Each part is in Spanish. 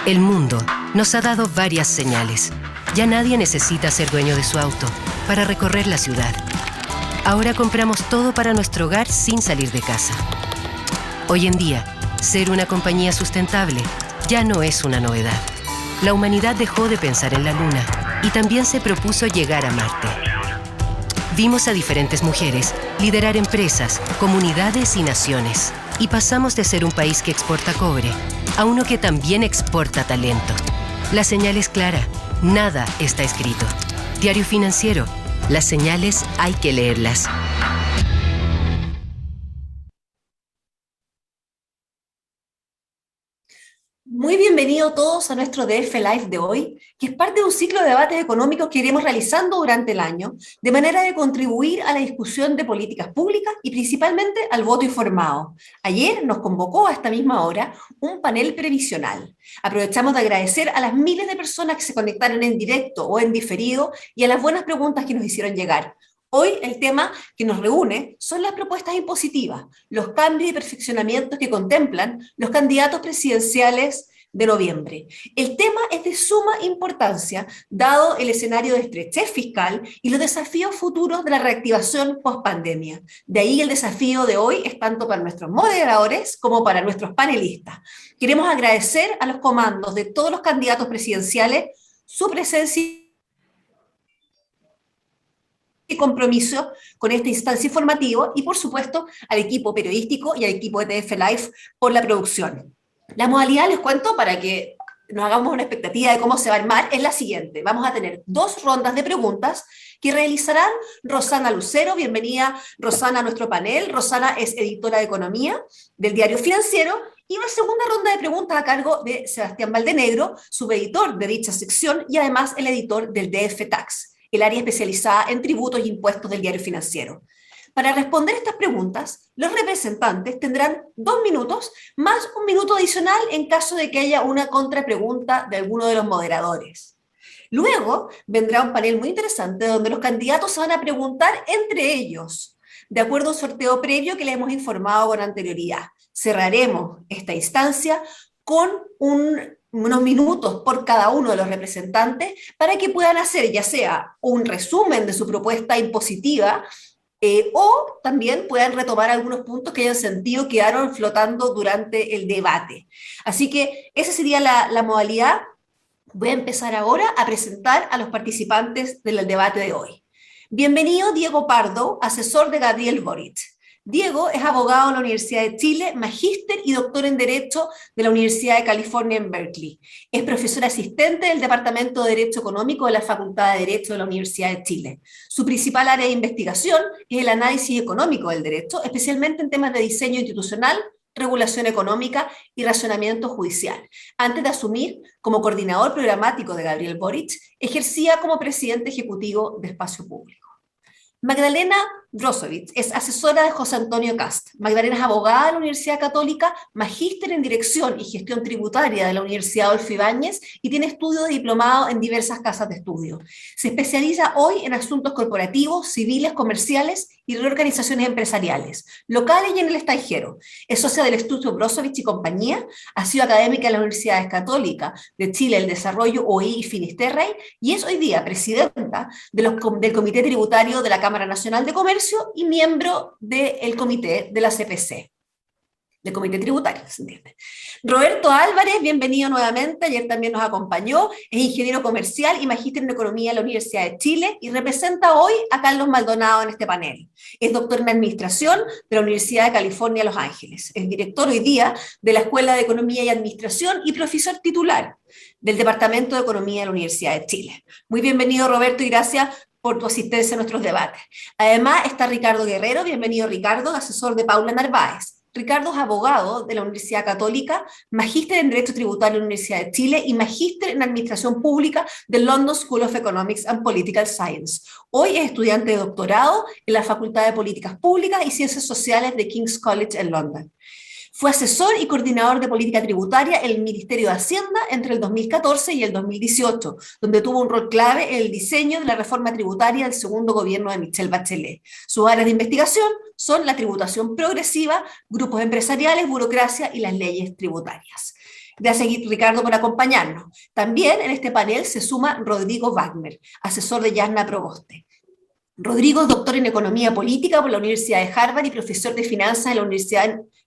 El mundo nos ha dado varias señales. Ya nadie necesita ser dueño de su auto para recorrer la ciudad. Ahora compramos todo para nuestro hogar sin salir de casa. Hoy en día, ser una compañía sustentable ya no es una novedad. La humanidad dejó de pensar en la Luna y también se propuso llegar a Marte. Vimos a diferentes mujeres liderar empresas, comunidades y naciones. Y pasamos de ser un país que exporta cobre a uno que también exporta talento. La señal es clara, nada está escrito. Diario Financiero, las señales hay que leerlas. Muy bienvenidos todos a nuestro DF Live de hoy, que es parte de un ciclo de debates económicos que iremos realizando durante el año, de manera de contribuir a la discusión de políticas públicas y principalmente al voto informado. Ayer nos convocó a esta misma hora un panel previsional. Aprovechamos de agradecer a las miles de personas que se conectaron en directo o en diferido y a las buenas preguntas que nos hicieron llegar. Hoy el tema que nos reúne son las propuestas impositivas, los cambios y perfeccionamientos que contemplan los candidatos presidenciales de noviembre. El tema es de suma importancia, dado el escenario de estrechez fiscal y los desafíos futuros de la reactivación post-pandemia. De ahí el desafío de hoy es tanto para nuestros moderadores como para nuestros panelistas. Queremos agradecer a los comandos de todos los candidatos presidenciales su presencia y compromiso con esta instancia informativa y, por supuesto, al equipo periodístico y al equipo de TF Live por la producción. La modalidad, les cuento, para que nos hagamos una expectativa de cómo se va a armar, es la siguiente. Vamos a tener 2 rondas de preguntas que realizarán Rosana Lucero. Bienvenida, Rosana, a nuestro panel. Rosana es editora de Economía del Diario Financiero. Y una segunda ronda de preguntas a cargo de Sebastián Valdenegro, subeditor de dicha sección y además el editor del DF Tax, el área especializada en tributos y impuestos del Diario Financiero. Para responder estas preguntas, los representantes tendrán 2 minutos más 1 minuto adicional en caso de que haya una contrapregunta de alguno de los moderadores. Luego vendrá un panel muy interesante donde los candidatos se van a preguntar entre ellos, de acuerdo a un sorteo previo que les hemos informado con anterioridad. Cerraremos esta instancia con unos minutos por cada uno de los representantes para que puedan hacer ya sea un resumen de su propuesta impositiva o también puedan retomar algunos puntos que hayan sentido quedaron flotando durante el debate. Así que esa sería la modalidad. Voy a empezar ahora a presentar a los participantes del debate de hoy. Bienvenido Diego Pardo, asesor de Gabriel Boric. Diego es abogado de la Universidad de Chile, magíster y doctor en Derecho de la Universidad de California en Berkeley. Es profesor asistente del Departamento de Derecho Económico de la Facultad de Derecho de la Universidad de Chile. Su principal área de investigación es el análisis económico del derecho, especialmente en temas de diseño institucional, regulación económica y racionamiento judicial. Antes de asumir como coordinador programático de Gabriel Boric, ejercía como presidente ejecutivo de Espacio Público. Magdalena Brozovic es asesora de José Antonio Kast. Magdalena es abogada de la Universidad Católica, magíster en Dirección y Gestión Tributaria de la Universidad Adolfo Ibáñez y tiene estudio de diplomado en diversas casas de estudio. Se especializa hoy en asuntos corporativos, civiles, comerciales y reorganizaciones empresariales, locales y en el extranjero. Es socia del Estudio Brozovic y compañía, ha sido académica en las Universidades Católicas de Chile, el Desarrollo, OI y Finisterrae, y es hoy día presidenta del Comité Tributario de la Cámara Nacional de Comercio y miembro del comité de la CPC, del Comité Tributario, ¿se entiende? Roberto Álvarez, bienvenido nuevamente, ayer también nos acompañó, es ingeniero comercial y magíster en Economía de la Universidad de Chile y representa hoy a Carlos Maldonado en este panel. Es doctor en Administración de la Universidad de California, Los Ángeles. Es director hoy día de la Escuela de Economía y Administración y profesor titular del Departamento de Economía de la Universidad de Chile. Muy bienvenido, Roberto, y gracias por tu asistencia a nuestros debates. Además está Ricardo Guerrero, bienvenido Ricardo, asesor de Paula Narváez. Ricardo es abogado de la Universidad Católica, magíster en Derecho Tributario de la Universidad de Chile y magíster en Administración Pública del London School of Economics and Political Science. Hoy es estudiante de doctorado en la Facultad de Políticas Públicas y Ciencias Sociales de King's College en London. Fue asesor y coordinador de política tributaria en el Ministerio de Hacienda entre el 2014 y el 2018, donde tuvo un rol clave en el diseño de la reforma tributaria del segundo gobierno de Michelle Bachelet. Sus áreas de investigación son la tributación progresiva, grupos empresariales, burocracia y las leyes tributarias. Gracias, Ricardo, por acompañarnos. También en este panel se suma Rodrigo Wagner, asesor de Jasna Proboste. Rodrigo es doctor en Economía Política por la Universidad de Harvard y profesor de Finanzas en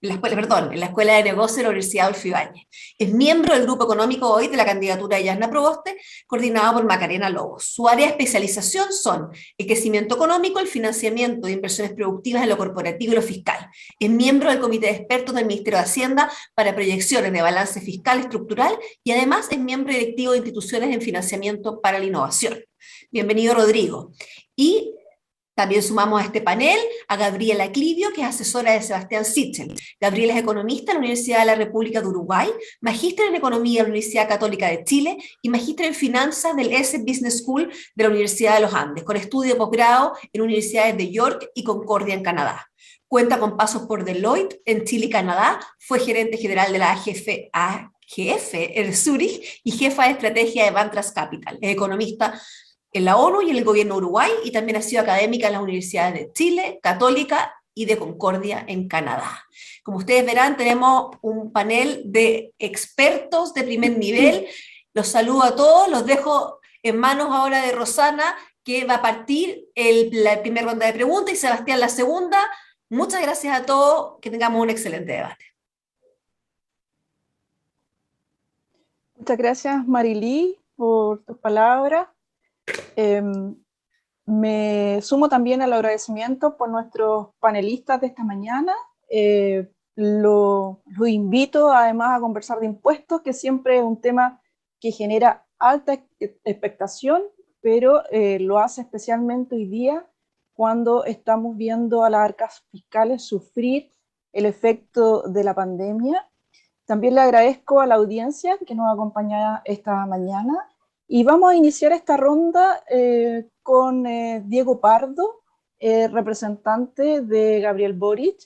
la Escuela de Negocios de la Universidad Adolfo Ibáñez. Es miembro del Grupo Económico hoy de la candidatura de Jasna Proboste, coordinado por Macarena Lobos. Su área de especialización son el crecimiento económico, el financiamiento de inversiones productivas en lo corporativo y lo fiscal. Es miembro del Comité de Expertos del Ministerio de Hacienda para proyecciones de balance fiscal estructural y además es miembro directivo de instituciones en financiamiento para la innovación. Bienvenido, Rodrigo. Y también sumamos a este panel a Gabriela Clivio, que es asesora de Sebastián Sichel. Gabriela es economista en la Universidad de la República de Uruguay, magíster en Economía de la Universidad Católica de Chile y magíster en Finanzas del ESE Business School de la Universidad de los Andes, con estudio de posgrado en universidades de York y Concordia en Canadá. Cuenta con pasos por Deloitte en Chile y Canadá, fue gerente general de la AGF en Zúrich y jefa de estrategia de Vantras Capital. Es economista en la ONU y en el gobierno de Uruguay, y también ha sido académica en las universidades de Chile, Católica y de Concordia en Canadá. Como ustedes verán, tenemos un panel de expertos de primer nivel. Los saludo a todos, los dejo en manos ahora de Rosana, que va a partir la primera ronda de preguntas, y Sebastián la segunda. Muchas gracias a todos, que tengamos un excelente debate. Muchas gracias, Marilí, por tus palabras. Me sumo también al agradecimiento por nuestros panelistas de esta mañana. Lo invito además a conversar de impuestos, que siempre es un tema que genera alta expectación, pero lo hace especialmente hoy día cuando estamos viendo a las arcas fiscales sufrir el efecto de la pandemia. También le agradezco a la audiencia que nos acompaña esta mañana. Y vamos a iniciar esta ronda con Diego Pardo, representante de Gabriel Boric.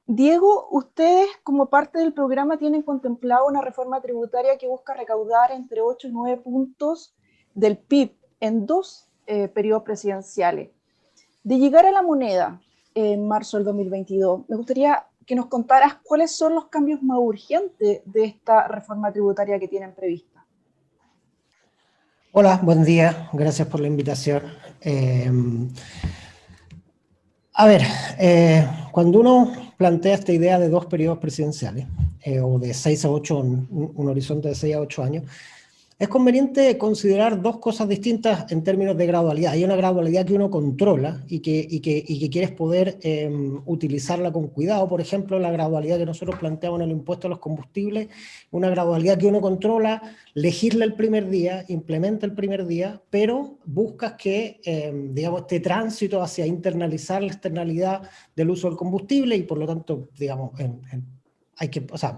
Diego, ustedes como parte del programa tienen contemplado una reforma tributaria que busca recaudar entre 8 y 9 puntos del PIB en 2 periodos presidenciales. De llegar a la moneda en marzo del 2022, me gustaría que nos contaras cuáles son los cambios más urgentes de esta reforma tributaria que tienen prevista. Hola, buen día, gracias por la invitación. Cuando uno plantea esta idea de 2 periodos presidenciales, o de 6 a 8, un horizonte de 6 a 8 años, es conveniente considerar 2 cosas distintas en términos de gradualidad. Hay una gradualidad que uno controla y que quieres poder utilizarla con cuidado. Por ejemplo, la gradualidad que nosotros planteamos en el impuesto a los combustibles, una gradualidad que uno controla, legisla el primer día, implementa el primer día, pero buscas que, este tránsito hacia internalizar la externalidad del uso del combustible y por lo tanto,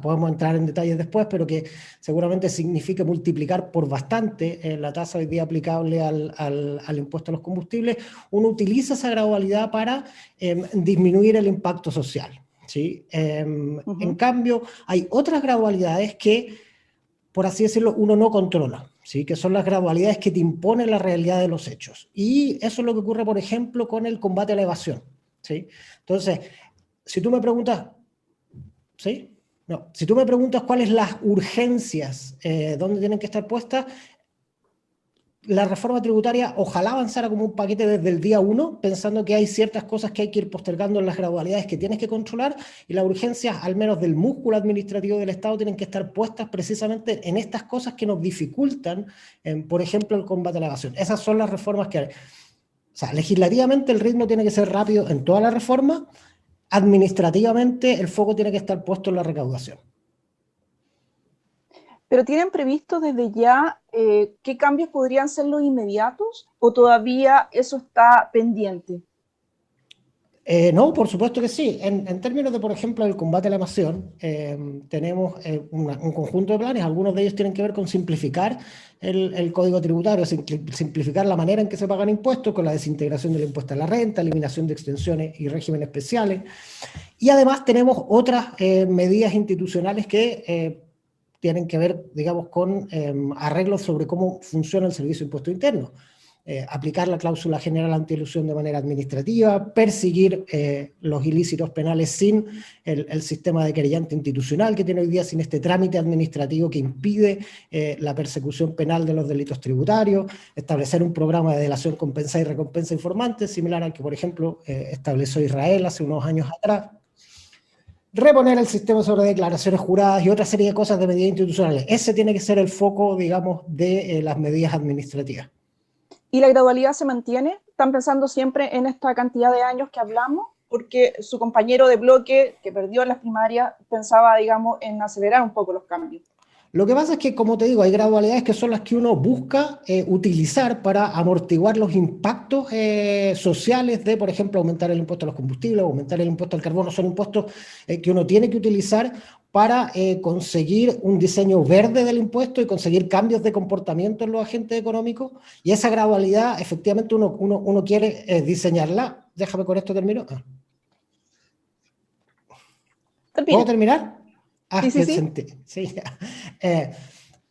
podemos entrar en detalles después, pero que seguramente significa multiplicar por bastante la tasa hoy día aplicable al impuesto a los combustibles. Uno utiliza esa gradualidad para disminuir el impacto social, ¿sí? En cambio, hay otras gradualidades que, por así decirlo, uno no controla, ¿sí? Que son las gradualidades que te imponen la realidad de los hechos. Y eso es lo que ocurre, por ejemplo, con el combate a la evasión, ¿sí? Entonces, si tú me preguntas... ¿Sí? No. Si tú me preguntas cuáles las urgencias, dónde tienen que estar puestas, la reforma tributaria ojalá avanzara como un paquete desde el día 1, pensando que hay ciertas cosas que hay que ir postergando en las gradualidades que tienes que controlar, y las urgencias, al menos del músculo administrativo del Estado, tienen que estar puestas precisamente en estas cosas que nos dificultan, por ejemplo, el combate a la evasión. Esas son las reformas que... O sea, legislativamente el ritmo tiene que ser rápido en toda la reforma. Administrativamente el foco tiene que estar puesto en la recaudación. ¿Pero tienen previsto desde ya qué cambios podrían ser los inmediatos o todavía eso está pendiente? No, por supuesto que sí. En términos de, por ejemplo, el combate a la evasión, tenemos un conjunto de planes. Algunos de ellos tienen que ver con simplificar el código tributario, simplificar la manera en que se pagan impuestos, con la desintegración del impuesto a la renta, eliminación de extensiones y regímenes especiales. Y además tenemos otras medidas institucionales que tienen que ver, digamos, con arreglos sobre cómo funciona el servicio de impuesto interno. aplicar la cláusula general antielusión de manera administrativa, perseguir los ilícitos penales sin el sistema de querellante institucional que tiene hoy día, sin este trámite administrativo que impide la persecución penal de los delitos tributarios, establecer un programa de delación compensada y recompensa informante, similar al que, por ejemplo, estableció Israel hace unos años atrás, reponer el sistema sobre declaraciones juradas y otra serie de cosas de medidas institucionales. Ese tiene que ser el foco, digamos, de las medidas administrativas. ¿Y la gradualidad se mantiene? ¿Están pensando siempre en esta cantidad de años que hablamos? Porque su compañero de bloque, que perdió en las primarias, pensaba, digamos, en acelerar un poco los cambios. Lo que pasa es que, como te digo, hay gradualidades que son las que uno busca utilizar para amortiguar los impactos sociales de, por ejemplo, aumentar el impuesto a los combustibles, aumentar el impuesto al carbono. Son impuestos que uno tiene que utilizar para conseguir un diseño verde del impuesto y conseguir cambios de comportamiento en los agentes económicos. Y esa gradualidad, efectivamente, uno quiere diseñarla. Déjame con esto termino. ¿Puedo terminar? Sí.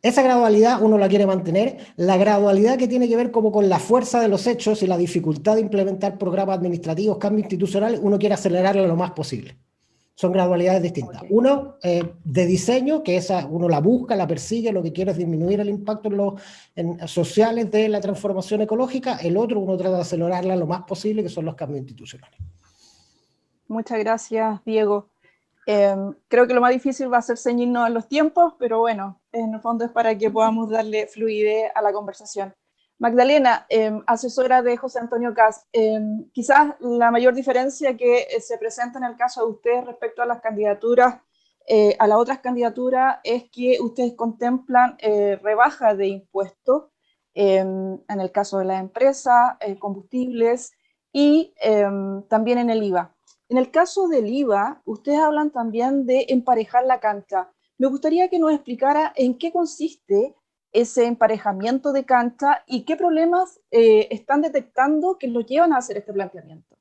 Esa gradualidad uno la quiere mantener. La gradualidad que tiene que ver como con la fuerza de los hechos y la dificultad de implementar programas administrativos, cambios institucionales, uno quiere acelerarla lo más posible. Son gradualidades distintas. Okay. Uno de diseño, que esa uno la busca, la persigue, lo que quiere es disminuir el impacto en sociales de la transformación ecológica. El otro uno trata de acelerarla lo más posible, que son los cambios institucionales. Muchas gracias, Diego. Creo que lo más difícil va a ser ceñirnos a los tiempos, pero bueno, en el fondo es para que podamos darle fluidez a la conversación. Magdalena, asesora de José Antonio Kast, quizás la mayor diferencia que se presenta en el caso de ustedes respecto a las candidaturas, a las otras candidaturas, es que ustedes contemplan rebaja de impuestos, en el caso de las empresas, combustibles y también en el IVA. En el caso del IVA, ustedes hablan también de emparejar la cancha. Me gustaría que nos explicara en qué consiste ese emparejamiento de cancha y qué problemas están detectando que los llevan a hacer este planteamiento.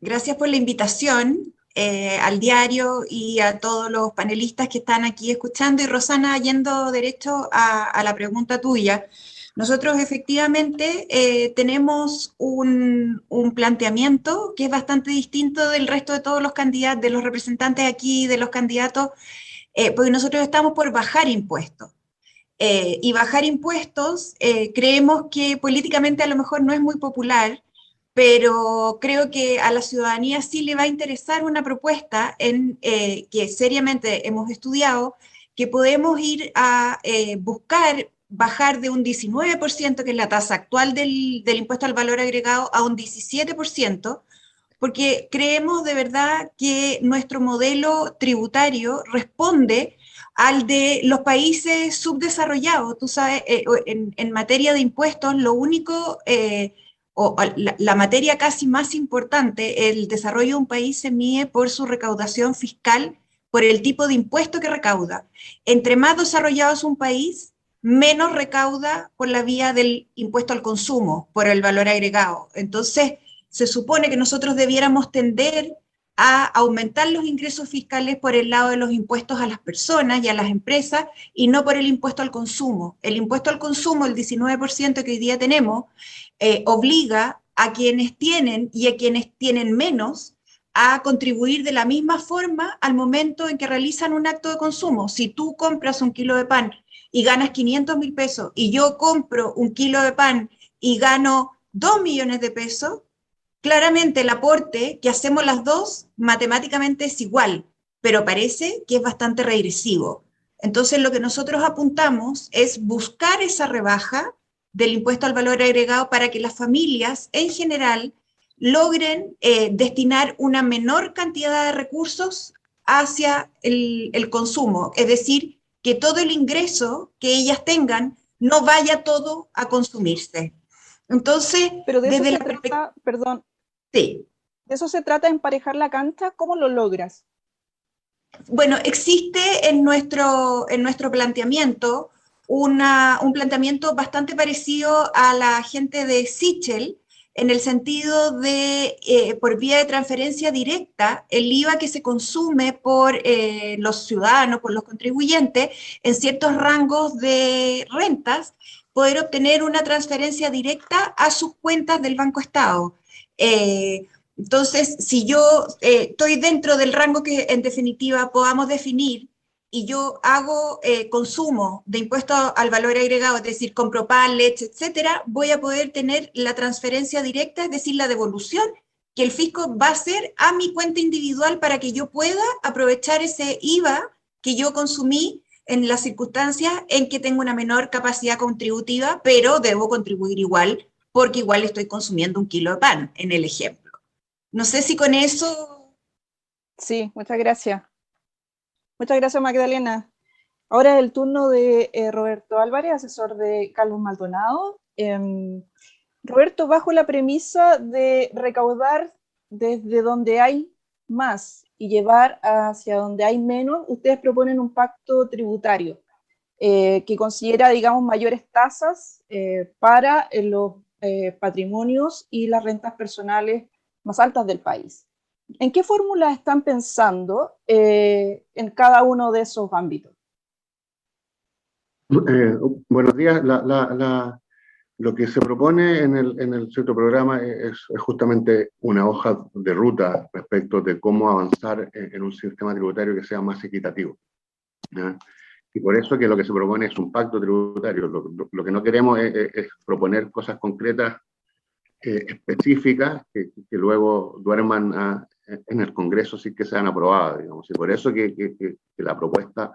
Gracias por la invitación al diario y a todos los panelistas que están aquí escuchando. Y Rosana, yendo derecho a la pregunta tuya, nosotros efectivamente tenemos un planteamiento que es bastante distinto del resto de todos los candidatos, de los representantes aquí, de los candidatos, porque nosotros estamos por bajar impuestos. Y bajar impuestos creemos que políticamente a lo mejor no es muy popular, pero creo que a la ciudadanía sí le va a interesar una propuesta que seriamente hemos estudiado, que podemos ir a buscar bajar de un 19%, que es la tasa actual del impuesto al valor agregado, a un 17%, porque creemos de verdad que nuestro modelo tributario responde al de los países subdesarrollados. Tú sabes, en materia de impuestos, lo único, la materia casi más importante, el desarrollo de un país se mide por su recaudación fiscal, por el tipo de impuesto que recauda. Entre más desarrollado es un país, menos recauda por la vía del impuesto al consumo, por el valor agregado. Entonces, se supone que nosotros debiéramos tender a aumentar los ingresos fiscales por el lado de los impuestos a las personas y a las empresas, y no por el impuesto al consumo. El impuesto al consumo, el 19% que hoy día tenemos, obliga a quienes tienen y a quienes tienen menos a contribuir de la misma forma al momento en que realizan un acto de consumo. Si tú compras un kilo de pan y ganas 500.000 pesos, y yo compro un kilo de pan y gano 2 millones de pesos, claramente el aporte que hacemos las dos matemáticamente es igual, pero parece que es bastante regresivo. Entonces lo que nosotros apuntamos es buscar esa rebaja del impuesto al valor agregado para que las familias en general logren destinar una menor cantidad de recursos hacia el consumo, es decir, que todo el ingreso que ellas tengan no vaya todo a consumirse. Entonces, pero de desde eso se trata, perdón. Sí. ¿De eso se trata, emparejar la cancha? ¿Cómo lo logras? Bueno, existe en nuestro planteamiento un planteamiento bastante parecido a la gente de Sichel, en el sentido de, por vía de transferencia directa, el IVA que se consume por los ciudadanos, por los contribuyentes, en ciertos rangos de rentas, poder obtener una transferencia directa a sus cuentas del Banco Estado. Entonces, si yo estoy dentro del rango que en definitiva podamos definir, y yo hago consumo de impuesto al valor agregado, es decir, compro pan, leche, etcétera, voy a poder tener la transferencia directa, es decir, la devolución que el fisco va a hacer a mi cuenta individual para que yo pueda aprovechar ese IVA que yo consumí en las circunstancias en que tengo una menor capacidad contributiva, pero debo contribuir igual, porque igual estoy consumiendo 1 kilo de pan, en el ejemplo. No sé si con eso... Sí, muchas gracias. Muchas gracias, Magdalena. Ahora es el turno de Roberto Álvarez, asesor de Carlos Maldonado. Roberto, bajo la premisa de recaudar desde donde hay más y llevar hacia donde hay menos, ustedes proponen un pacto tributario que considera, digamos, mayores tasas para los patrimonios y las rentas personales más altas del país. ¿En qué fórmula están pensando en cada uno de esos ámbitos? Buenos días. Lo que se propone en el cierto programa es justamente una hoja de ruta respecto de cómo avanzar en un sistema tributario que sea más equitativo, ¿ya? Y por eso que lo que se propone es un pacto tributario. Lo que no queremos es proponer cosas concretas, específicas, que luego duerman en el Congreso sin que sean aprobadas, digamos. Y por eso que la propuesta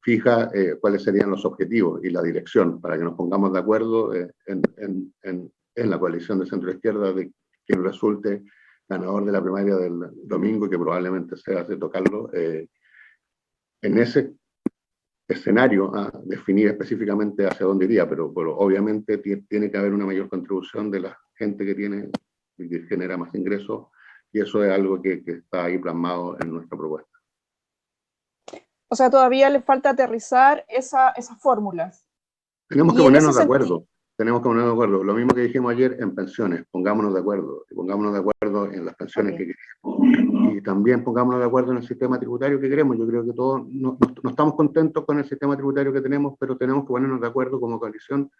fija cuáles serían los objetivos y la dirección, para que nos pongamos de acuerdo en la coalición de centro-izquierda de quien resulte ganador de la primaria del domingo, y que probablemente sea de tocarlo en ese escenario a definir específicamente hacia dónde iría, pero obviamente tiene que haber una mayor contribución de la gente que tiene y que genera más ingresos, y eso es algo que está ahí plasmado en nuestra propuesta. O sea, todavía les falta aterrizar esas fórmulas. Tenemos que ponernos de acuerdo. Tenemos que ponernos de acuerdo. Lo mismo que dijimos ayer en pensiones, pongámonos de acuerdo. Y pongámonos de acuerdo en las pensiones que queremos. Y también pongámonos de acuerdo en el sistema tributario que queremos. Yo creo que todos no estamos contentos con el sistema tributario que tenemos, pero tenemos que ponernos de acuerdo como coalición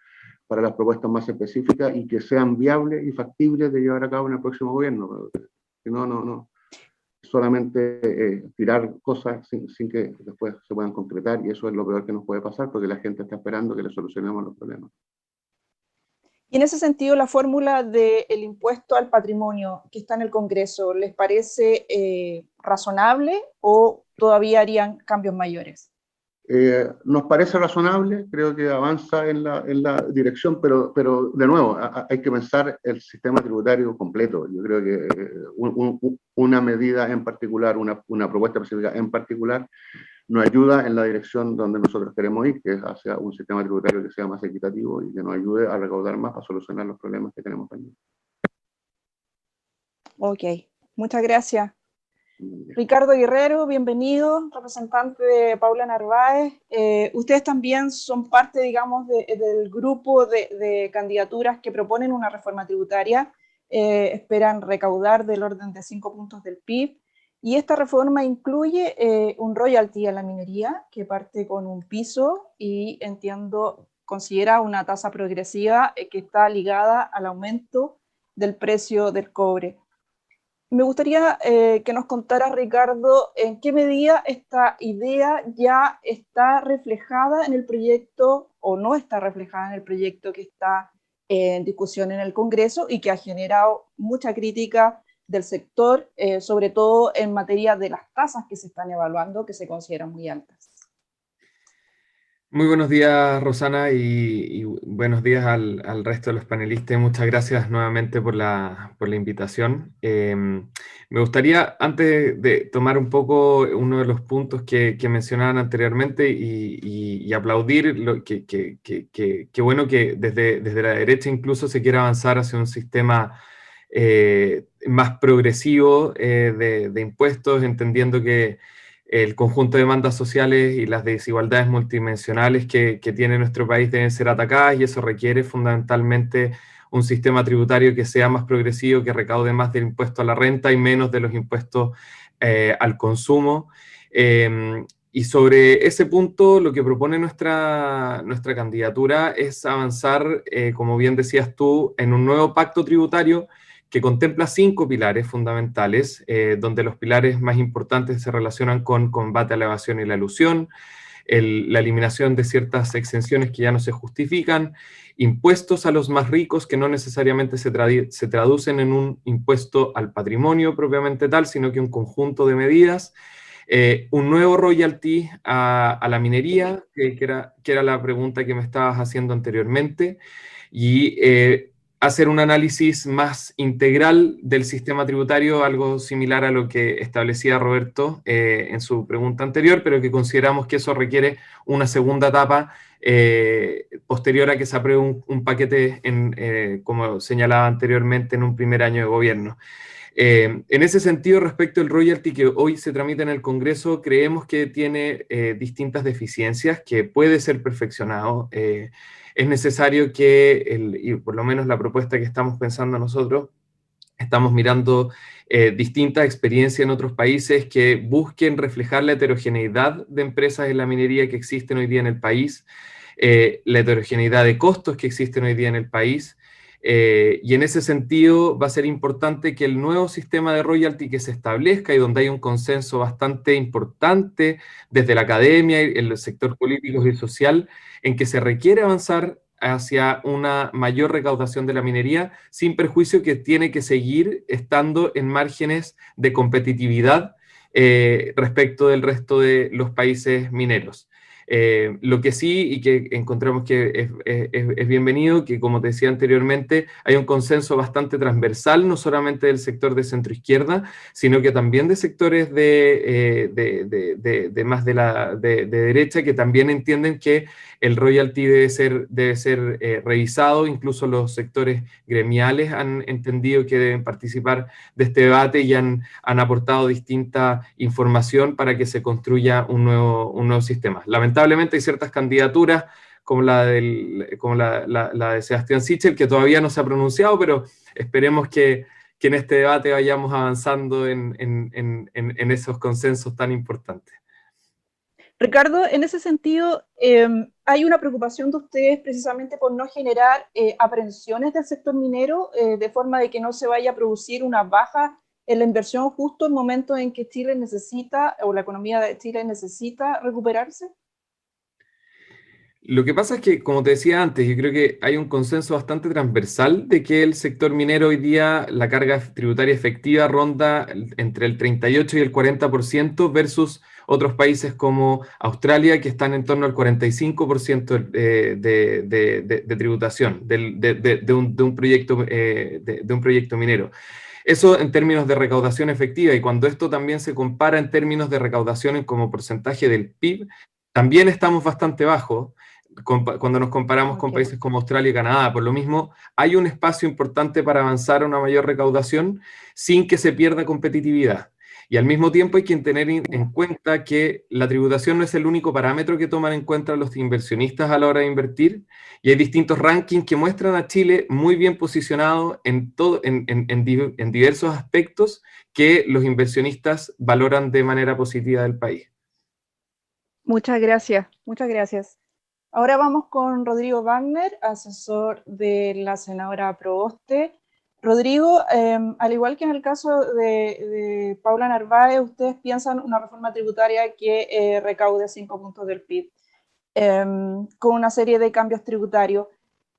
para las propuestas más específicas y que sean viables y factibles de llevar a cabo en el próximo gobierno. Si no. Solamente tirar cosas sin que después se puedan concretar, y eso es lo peor que nos puede pasar, porque la gente está esperando que le solucionemos los problemas. Y en ese sentido, la fórmula del impuesto al patrimonio que está en el Congreso, ¿les parece razonable o todavía harían cambios mayores? Nos parece razonable, creo que avanza en la dirección, pero de nuevo, hay que pensar el sistema tributario completo. Yo creo que una medida en particular, una propuesta específica en particular, nos ayuda en la dirección donde nosotros queremos ir, que es hacia un sistema tributario que sea más equitativo y que nos ayude a recaudar más para solucionar los problemas que tenemos también. Ok, muchas gracias. Ricardo Guerrero, bienvenido, representante de Paula Narváez. Ustedes también son parte, digamos, del grupo de candidaturas que proponen una reforma tributaria. Esperan recaudar del orden de 5 puntos del PIB. Y esta reforma incluye un royalty a la minería que parte con un piso y, entiendo, considera una tasa progresiva que está ligada al aumento del precio del cobre. Me gustaría que nos contara, Ricardo, en qué medida esta idea ya está reflejada en el proyecto o no está reflejada en el proyecto que está en discusión en el Congreso y que ha generado mucha crítica del sector, sobre todo en materia de las tasas que se están evaluando, que se consideran muy altas. Muy buenos días, Rosana, y buenos días al resto de los panelistas. Muchas gracias nuevamente por la invitación. Me gustaría, antes de tomar un poco uno de los puntos que mencionaban anteriormente y aplaudir, que bueno que desde la derecha incluso se quiera avanzar hacia un sistema más progresivo de impuestos, entendiendo que el conjunto de demandas sociales y las desigualdades multidimensionales que tiene nuestro país deben ser atacadas, y eso requiere fundamentalmente un sistema tributario que sea más progresivo, que recaude más del impuesto a la renta y menos de los impuestos al consumo. Y sobre ese punto, lo que propone nuestra candidatura es avanzar, como bien decías tú, en un nuevo pacto tributario que contempla 5 pilares fundamentales, donde los pilares más importantes se relacionan con combate a la evasión y la elusión, la eliminación de ciertas exenciones que ya no se justifican, impuestos a los más ricos que no necesariamente se traducen en un impuesto al patrimonio propiamente tal, sino que un conjunto de medidas, un nuevo royalty a la minería, que era la pregunta que me estabas haciendo anteriormente, y hacer un análisis más integral del sistema tributario, algo similar a lo que establecía Roberto en su pregunta anterior, pero que consideramos que eso requiere una segunda etapa posterior a que se apruebe un paquete, como señalaba anteriormente, en un primer año de gobierno. En ese sentido, respecto al royalty que hoy se tramita en el Congreso, creemos que tiene distintas deficiencias, que puede ser perfeccionado. Es necesario que, y por lo menos la propuesta que estamos pensando nosotros, estamos mirando distintas experiencias en otros países que busquen reflejar la heterogeneidad de empresas en la minería que existen hoy día en el país, la heterogeneidad de costos que existen hoy día en el país. Y en ese sentido va a ser importante que el nuevo sistema de royalty que se establezca y donde hay un consenso bastante importante desde la academia y el sector político y social, en que se requiere avanzar hacia una mayor recaudación de la minería, sin perjuicio que tiene que seguir estando en márgenes de competitividad respecto del resto de los países mineros. Lo que sí, y que encontramos que es bienvenido, que como te decía anteriormente, hay un consenso bastante transversal, no solamente del sector de centroizquierda, sino que también de sectores de derecha, que también entienden que el royalty debe ser revisado. Incluso los sectores gremiales han entendido que deben participar de este debate y han aportado distinta información para que se construya un nuevo sistema. Lamentablemente hay ciertas candidaturas, como la de Sebastián Sichel, que todavía no se ha pronunciado, pero esperemos que en este debate vayamos avanzando en esos consensos tan importantes. Ricardo, en ese sentido, hay una preocupación de ustedes precisamente por no generar aprensiones del sector minero, de forma de que no se vaya a producir una baja en la inversión justo en momentos en que Chile necesita, o la economía de Chile necesita recuperarse. Lo que pasa es que, como te decía antes, yo creo que hay un consenso bastante transversal de que el sector minero hoy día, la carga tributaria efectiva ronda entre el 38 y el 40% versus otros países como Australia, que están en torno al 45% de tributación de un proyecto minero. Eso en términos de recaudación efectiva, y cuando esto también se compara en términos de recaudación como porcentaje del PIB, también estamos bastante bajos cuando nos comparamos con países como Australia y Canadá. Por lo mismo, hay un espacio importante para avanzar a una mayor recaudación sin que se pierda competitividad. Y al mismo tiempo hay que tener en cuenta que la tributación no es el único parámetro que toman en cuenta los inversionistas a la hora de invertir, y hay distintos rankings que muestran a Chile muy bien posicionado en diversos aspectos que los inversionistas valoran de manera positiva del país. Muchas gracias, muchas gracias. Ahora vamos con Rodrigo Wagner, asesor de la senadora Proboste. Rodrigo, al igual que en el caso de Paula Narváez, ustedes piensan una reforma tributaria que recaude 5 puntos del PIB, con una serie de cambios tributarios.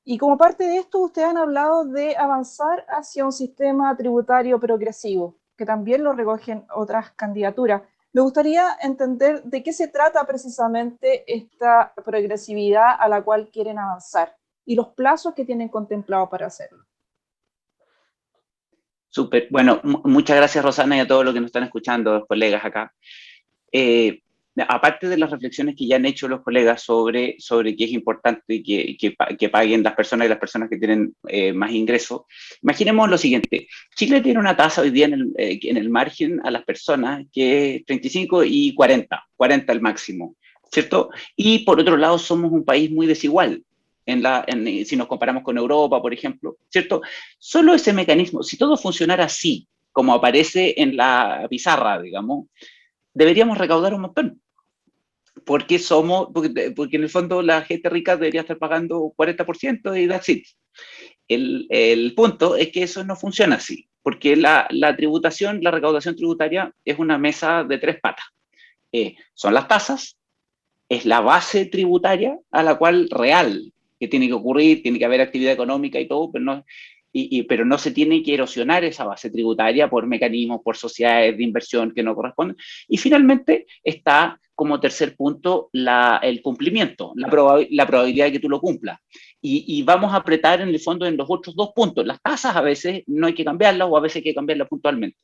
Y como parte de esto, ustedes han hablado de avanzar hacia un sistema tributario progresivo, que también lo recogen otras candidaturas. Me gustaría entender de qué se trata precisamente esta progresividad a la cual quieren avanzar y los plazos que tienen contemplados para hacerlo. Súper. Bueno, muchas gracias, Rosana, y a todos los que nos están escuchando, los colegas acá. Aparte de las reflexiones que ya han hecho los colegas sobre que es importante que paguen las personas y las personas que tienen más ingresos, imaginemos lo siguiente. Chile tiene una tasa hoy día en el margen a las personas que es 35 y 40 el máximo, ¿cierto? Y por otro lado somos un país muy desigual si nos comparamos con Europa, por ejemplo, ¿cierto? Solo ese mecanismo, si todo funcionara así, como aparece en la pizarra, digamos, deberíamos recaudar un montón. Porque en el fondo la gente rica debería estar pagando 40% y that's it. El punto es que eso no funciona así, porque la tributación, la recaudación tributaria es una mesa de tres patas. Son las tasas, es la base tributaria a la cual real, que tiene que ocurrir, tiene que haber actividad económica y todo, pero no se tiene que erosionar esa base tributaria por mecanismos, por sociedades de inversión que no corresponden. Y finalmente está como tercer punto el cumplimiento, la probabilidad de que tú lo cumplas. Y vamos a apretar en el fondo en los otros dos puntos. Las tasas a veces no hay que cambiarlas o a veces hay que cambiarlas puntualmente.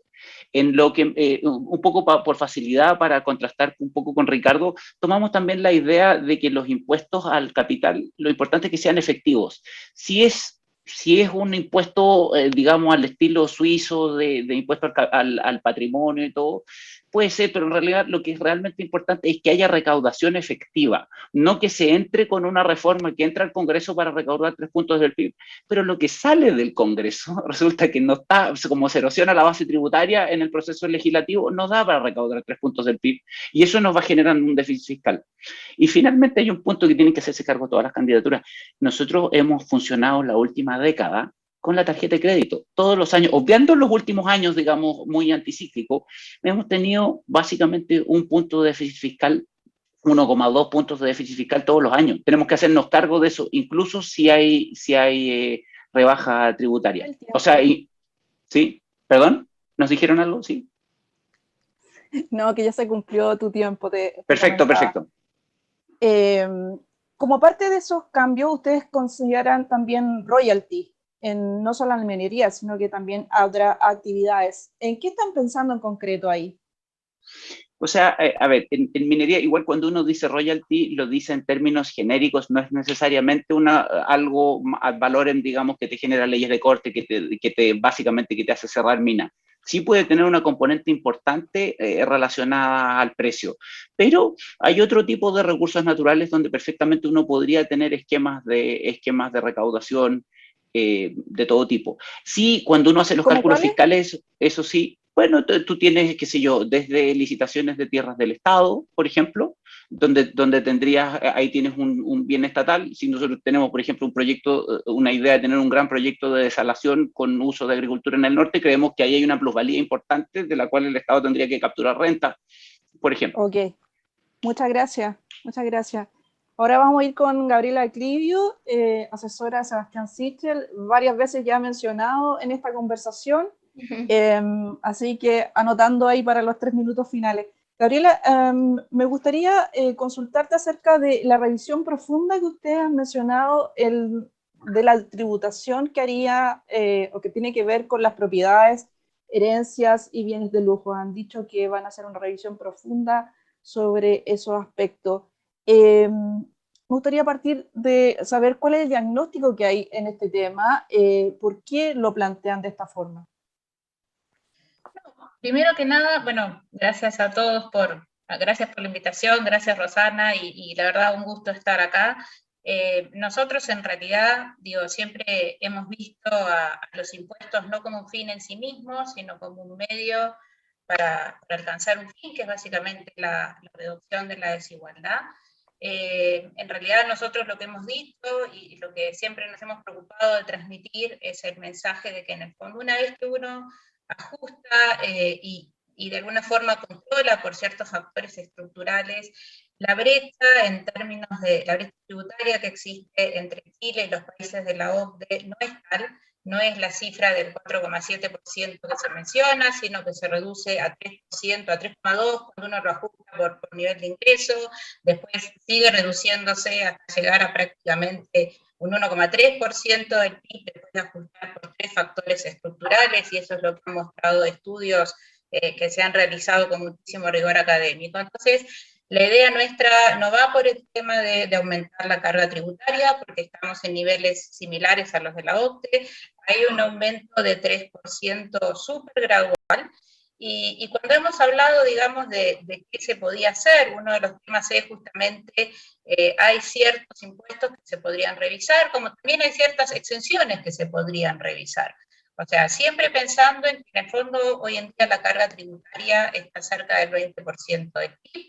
En lo que, un poco por facilidad, para contrastar un poco con Ricardo, tomamos también la idea de que los impuestos al capital, lo importante es que sean efectivos. Si es un impuesto, digamos, al estilo suizo de impuesto al patrimonio y todo, puede ser, pero en realidad lo que es realmente importante es que haya recaudación efectiva, no que se entre con una reforma que entra al Congreso para recaudar 3 puntos del PIB, pero lo que sale del Congreso resulta que no está, como se erosiona la base tributaria en el proceso legislativo, no da para recaudar 3 puntos del PIB, y eso nos va generando un déficit fiscal. Y finalmente hay un punto que tienen que hacerse cargo todas las candidaturas. Nosotros hemos funcionado la última década con la tarjeta de crédito. Todos los años, obviando los últimos años, digamos, muy anticíclicos, hemos tenido básicamente un punto de déficit fiscal, 1,2 puntos de déficit fiscal todos los años. Tenemos que hacernos cargo de eso, incluso si hay rebaja tributaria. O sea, ¿sí? ¿Perdón? ¿Nos dijeron algo? ¿Sí? No, que ya se cumplió tu tiempo. Perfecto, perfecto. Como parte de esos cambios, ustedes consideran también royalty, no solo en la minería, sino que también otras actividades. ¿En qué están pensando en concreto ahí? O sea, a ver, en minería, igual cuando uno dice royalty, lo dice en términos genéricos, no es necesariamente algo valor en, digamos, que te genera leyes de corte, básicamente que te hace cerrar mina. Sí puede tener una componente importante relacionada al precio, pero hay otro tipo de recursos naturales donde perfectamente uno podría tener esquemas de recaudación de todo tipo. Sí, cuando uno hace los cálculos fiscales, eso sí, bueno, tú tienes, qué sé yo, desde licitaciones de tierras del Estado, por ejemplo, donde tendrías, ahí tienes un bien estatal. Si nosotros tenemos, por ejemplo, una idea de tener un gran proyecto de desalación con uso de agricultura en el norte, creemos que ahí hay una plusvalía importante de la cual el Estado tendría que capturar renta, por ejemplo. Ok, muchas gracias, muchas gracias. Ahora vamos a ir con Gabriela Clivio, asesora de Sebastián Sichel, varias veces ya mencionado en esta conversación. Así que anotando ahí para los 3 minutos finales. Gabriela, me gustaría consultarte acerca de la revisión profunda que ustedes han mencionado de la tributación que haría o que tiene que ver con las propiedades, herencias y bienes de lujo. Han dicho que van a hacer una revisión profunda sobre esos aspectos. Me gustaría partir de saber cuál es el diagnóstico que hay en este tema, por qué lo plantean de esta forma. Primero que nada, bueno, gracias a todos gracias por la invitación, gracias Rosana, y la verdad un gusto estar acá. Nosotros en realidad, siempre hemos visto a los impuestos no como un fin en sí mismo, sino como un medio para alcanzar un fin, que es básicamente la reducción de la desigualdad. En realidad nosotros lo que hemos dicho y lo que siempre nos hemos preocupado de transmitir es el mensaje de que en el fondo una vez que uno ajusta y de alguna forma controla por ciertos factores estructurales la brecha en términos de la brecha tributaria que existe entre Chile y los países de la OCDE no es tal, no es la cifra del 4,7% que se menciona, sino que se reduce a 3%, a 3,2% cuando uno lo ajusta por nivel de ingreso, después sigue reduciéndose hasta llegar a prácticamente un 1,3% del PIB después de ajustar por 3 factores estructurales, y eso es lo que han mostrado estudios que se han realizado con muchísimo rigor académico. Entonces, la idea nuestra no va por el tema de aumentar la carga tributaria, porque estamos en niveles similares a los de la OCDE. Hay un aumento de 3% súper gradual, Y cuando hemos hablado, digamos, de qué se podía hacer, uno de los temas es justamente, hay ciertos impuestos que se podrían revisar, como también hay ciertas exenciones que se podrían revisar. O sea, siempre pensando en que en el fondo hoy en día la carga tributaria está cerca del 20% del PIB,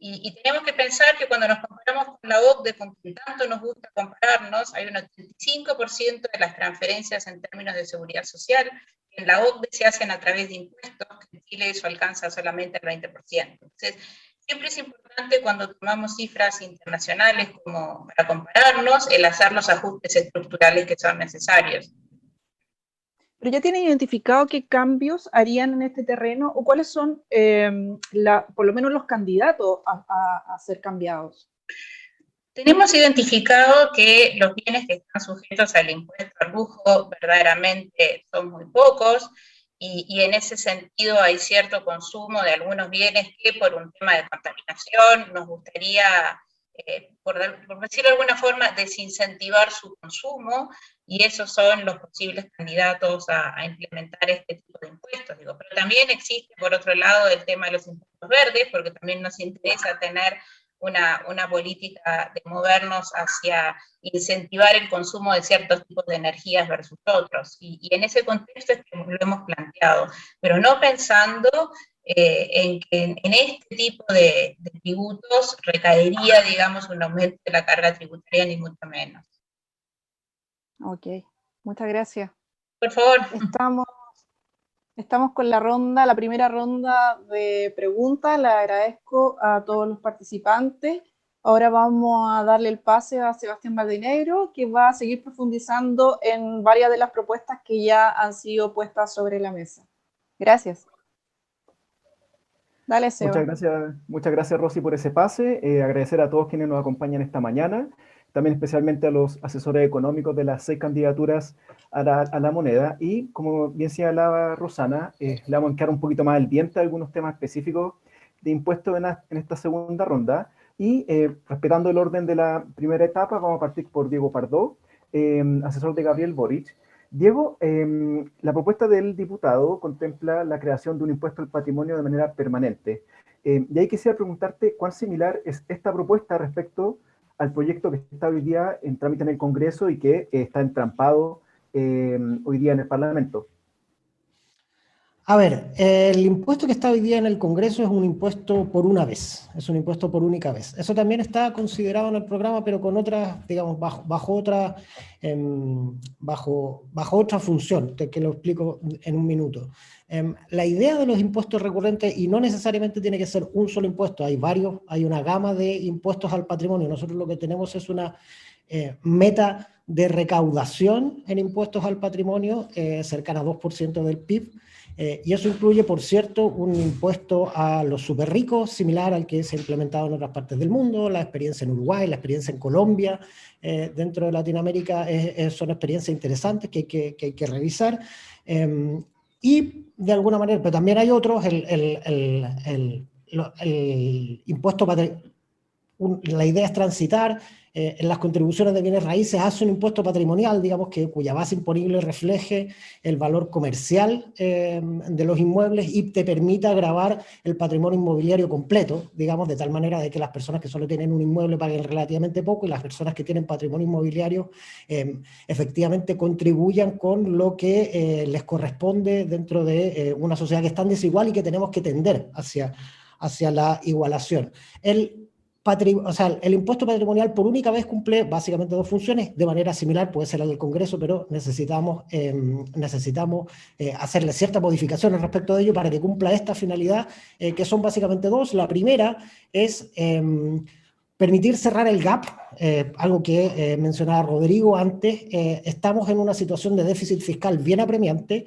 y tenemos que pensar que cuando nos comparamos con la OCDE, con quien tanto nos gusta compararnos, hay un 85% de las transferencias en términos de seguridad social en la OCDE se hacen a través de impuestos, que en Chile eso alcanza solamente el 20%. Entonces, siempre es importante cuando tomamos cifras internacionales como para compararnos, el hacer los ajustes estructurales que son necesarios. ¿Pero ya tienen identificado qué cambios harían en este terreno o cuáles son por lo menos los candidatos a ser cambiados? Tenemos identificado que los bienes que están sujetos al impuesto al lujo verdaderamente son muy pocos y en ese sentido hay cierto consumo de algunos bienes que por un tema de contaminación nos gustaría, por decirlo de alguna forma, desincentivar su consumo, y esos son los posibles candidatos a implementar este tipo de impuestos. Digo. Pero también existe, por otro lado, el tema de los impuestos verdes, porque también nos interesa tener una política de movernos hacia incentivar el consumo de ciertos tipos de energías versus otros. Y en ese contexto es que lo hemos planteado, pero no pensando en que en este tipo de tributos recaería, digamos, un aumento de la carga tributaria, ni mucho menos. Ok, muchas gracias. Por favor. Estamos con la primera ronda de preguntas. Le agradezco a todos los participantes. Ahora vamos a darle el pase a Sebastián Baldinegro, que va a seguir profundizando en varias de las propuestas que ya han sido puestas sobre la mesa. Gracias. Dale, Seba. Muchas gracias, Rosy, por ese pase. Agradecer a todos quienes nos acompañan esta mañana, también especialmente a los asesores económicos de las 6 candidaturas a la moneda. Y como bien señalaba Rosana, le vamos a encarar un poquito más el diente a algunos temas específicos de impuestos en esta segunda ronda. Y respetando el orden de la primera etapa, vamos a partir por Diego Pardo, asesor de Gabriel Boric. Diego, la propuesta del diputado contempla la creación de un impuesto al patrimonio de manera permanente. Y ahí quisiera preguntarte cuán similar es esta propuesta respecto al proyecto que está hoy día en trámite en el Congreso y que está entrampado hoy día en el Parlamento. A ver, el impuesto que está hoy día en el Congreso es un impuesto por una vez, es un impuesto por única vez. Eso también está considerado en el programa, pero con otras, digamos, bajo otra función, que lo explico en un minuto. La idea de los impuestos recurrentes, y no necesariamente tiene que ser un solo impuesto, hay una gama de impuestos al patrimonio. Nosotros lo que tenemos es una meta de recaudación en impuestos al patrimonio cercana a 2% del PIB, y eso incluye, por cierto, un impuesto a los súper ricos, similar al que se ha implementado en otras partes del mundo. La experiencia en Uruguay, la experiencia en Colombia, dentro de Latinoamérica, son experiencias interesantes que hay que revisar. Y de alguna manera, pero también hay otros, el impuesto la idea es transitar en las contribuciones de bienes raíces hace un impuesto patrimonial, digamos, cuya base imponible refleje el valor comercial de los inmuebles y te permita gravar el patrimonio inmobiliario completo, digamos, de tal manera de que las personas que solo tienen un inmueble paguen relativamente poco y las personas que tienen patrimonio inmobiliario efectivamente contribuyan con lo que les corresponde dentro de una sociedad que es tan desigual y que tenemos que tender hacia la igualación. El impuesto patrimonial por única vez cumple básicamente 2 funciones, de manera similar puede ser la del Congreso, pero necesitamos hacerle ciertas modificaciones respecto de ello para que cumpla esta finalidad, que son básicamente 2. La primera es permitir cerrar el gap, algo que mencionaba Rodrigo antes. Estamos en una situación de déficit fiscal bien apremiante,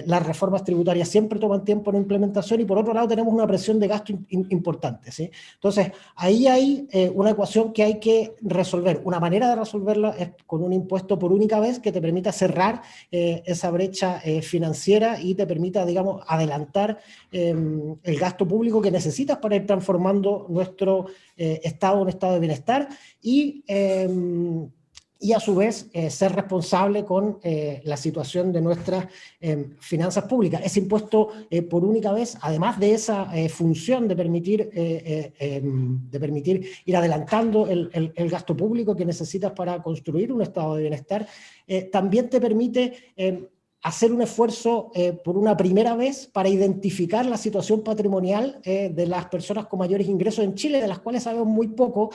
las reformas tributarias siempre toman tiempo en implementación y por otro lado tenemos una presión de gasto importante, ¿sí? Entonces, ahí hay una ecuación que hay que resolver. Una manera de resolverla es con un impuesto por única vez que te permita cerrar esa brecha financiera y te permita, digamos, adelantar el gasto público que necesitas para ir transformando nuestro estado en un estado de bienestar. Y y a su vez ser responsable con la situación de nuestras finanzas públicas. Ese impuesto por única vez, además de esa función de permitir ir adelantando el gasto público que necesitas para construir un estado de bienestar, también te permite hacer un esfuerzo por una primera vez para identificar la situación patrimonial de las personas con mayores ingresos en Chile, de las cuales sabemos muy poco,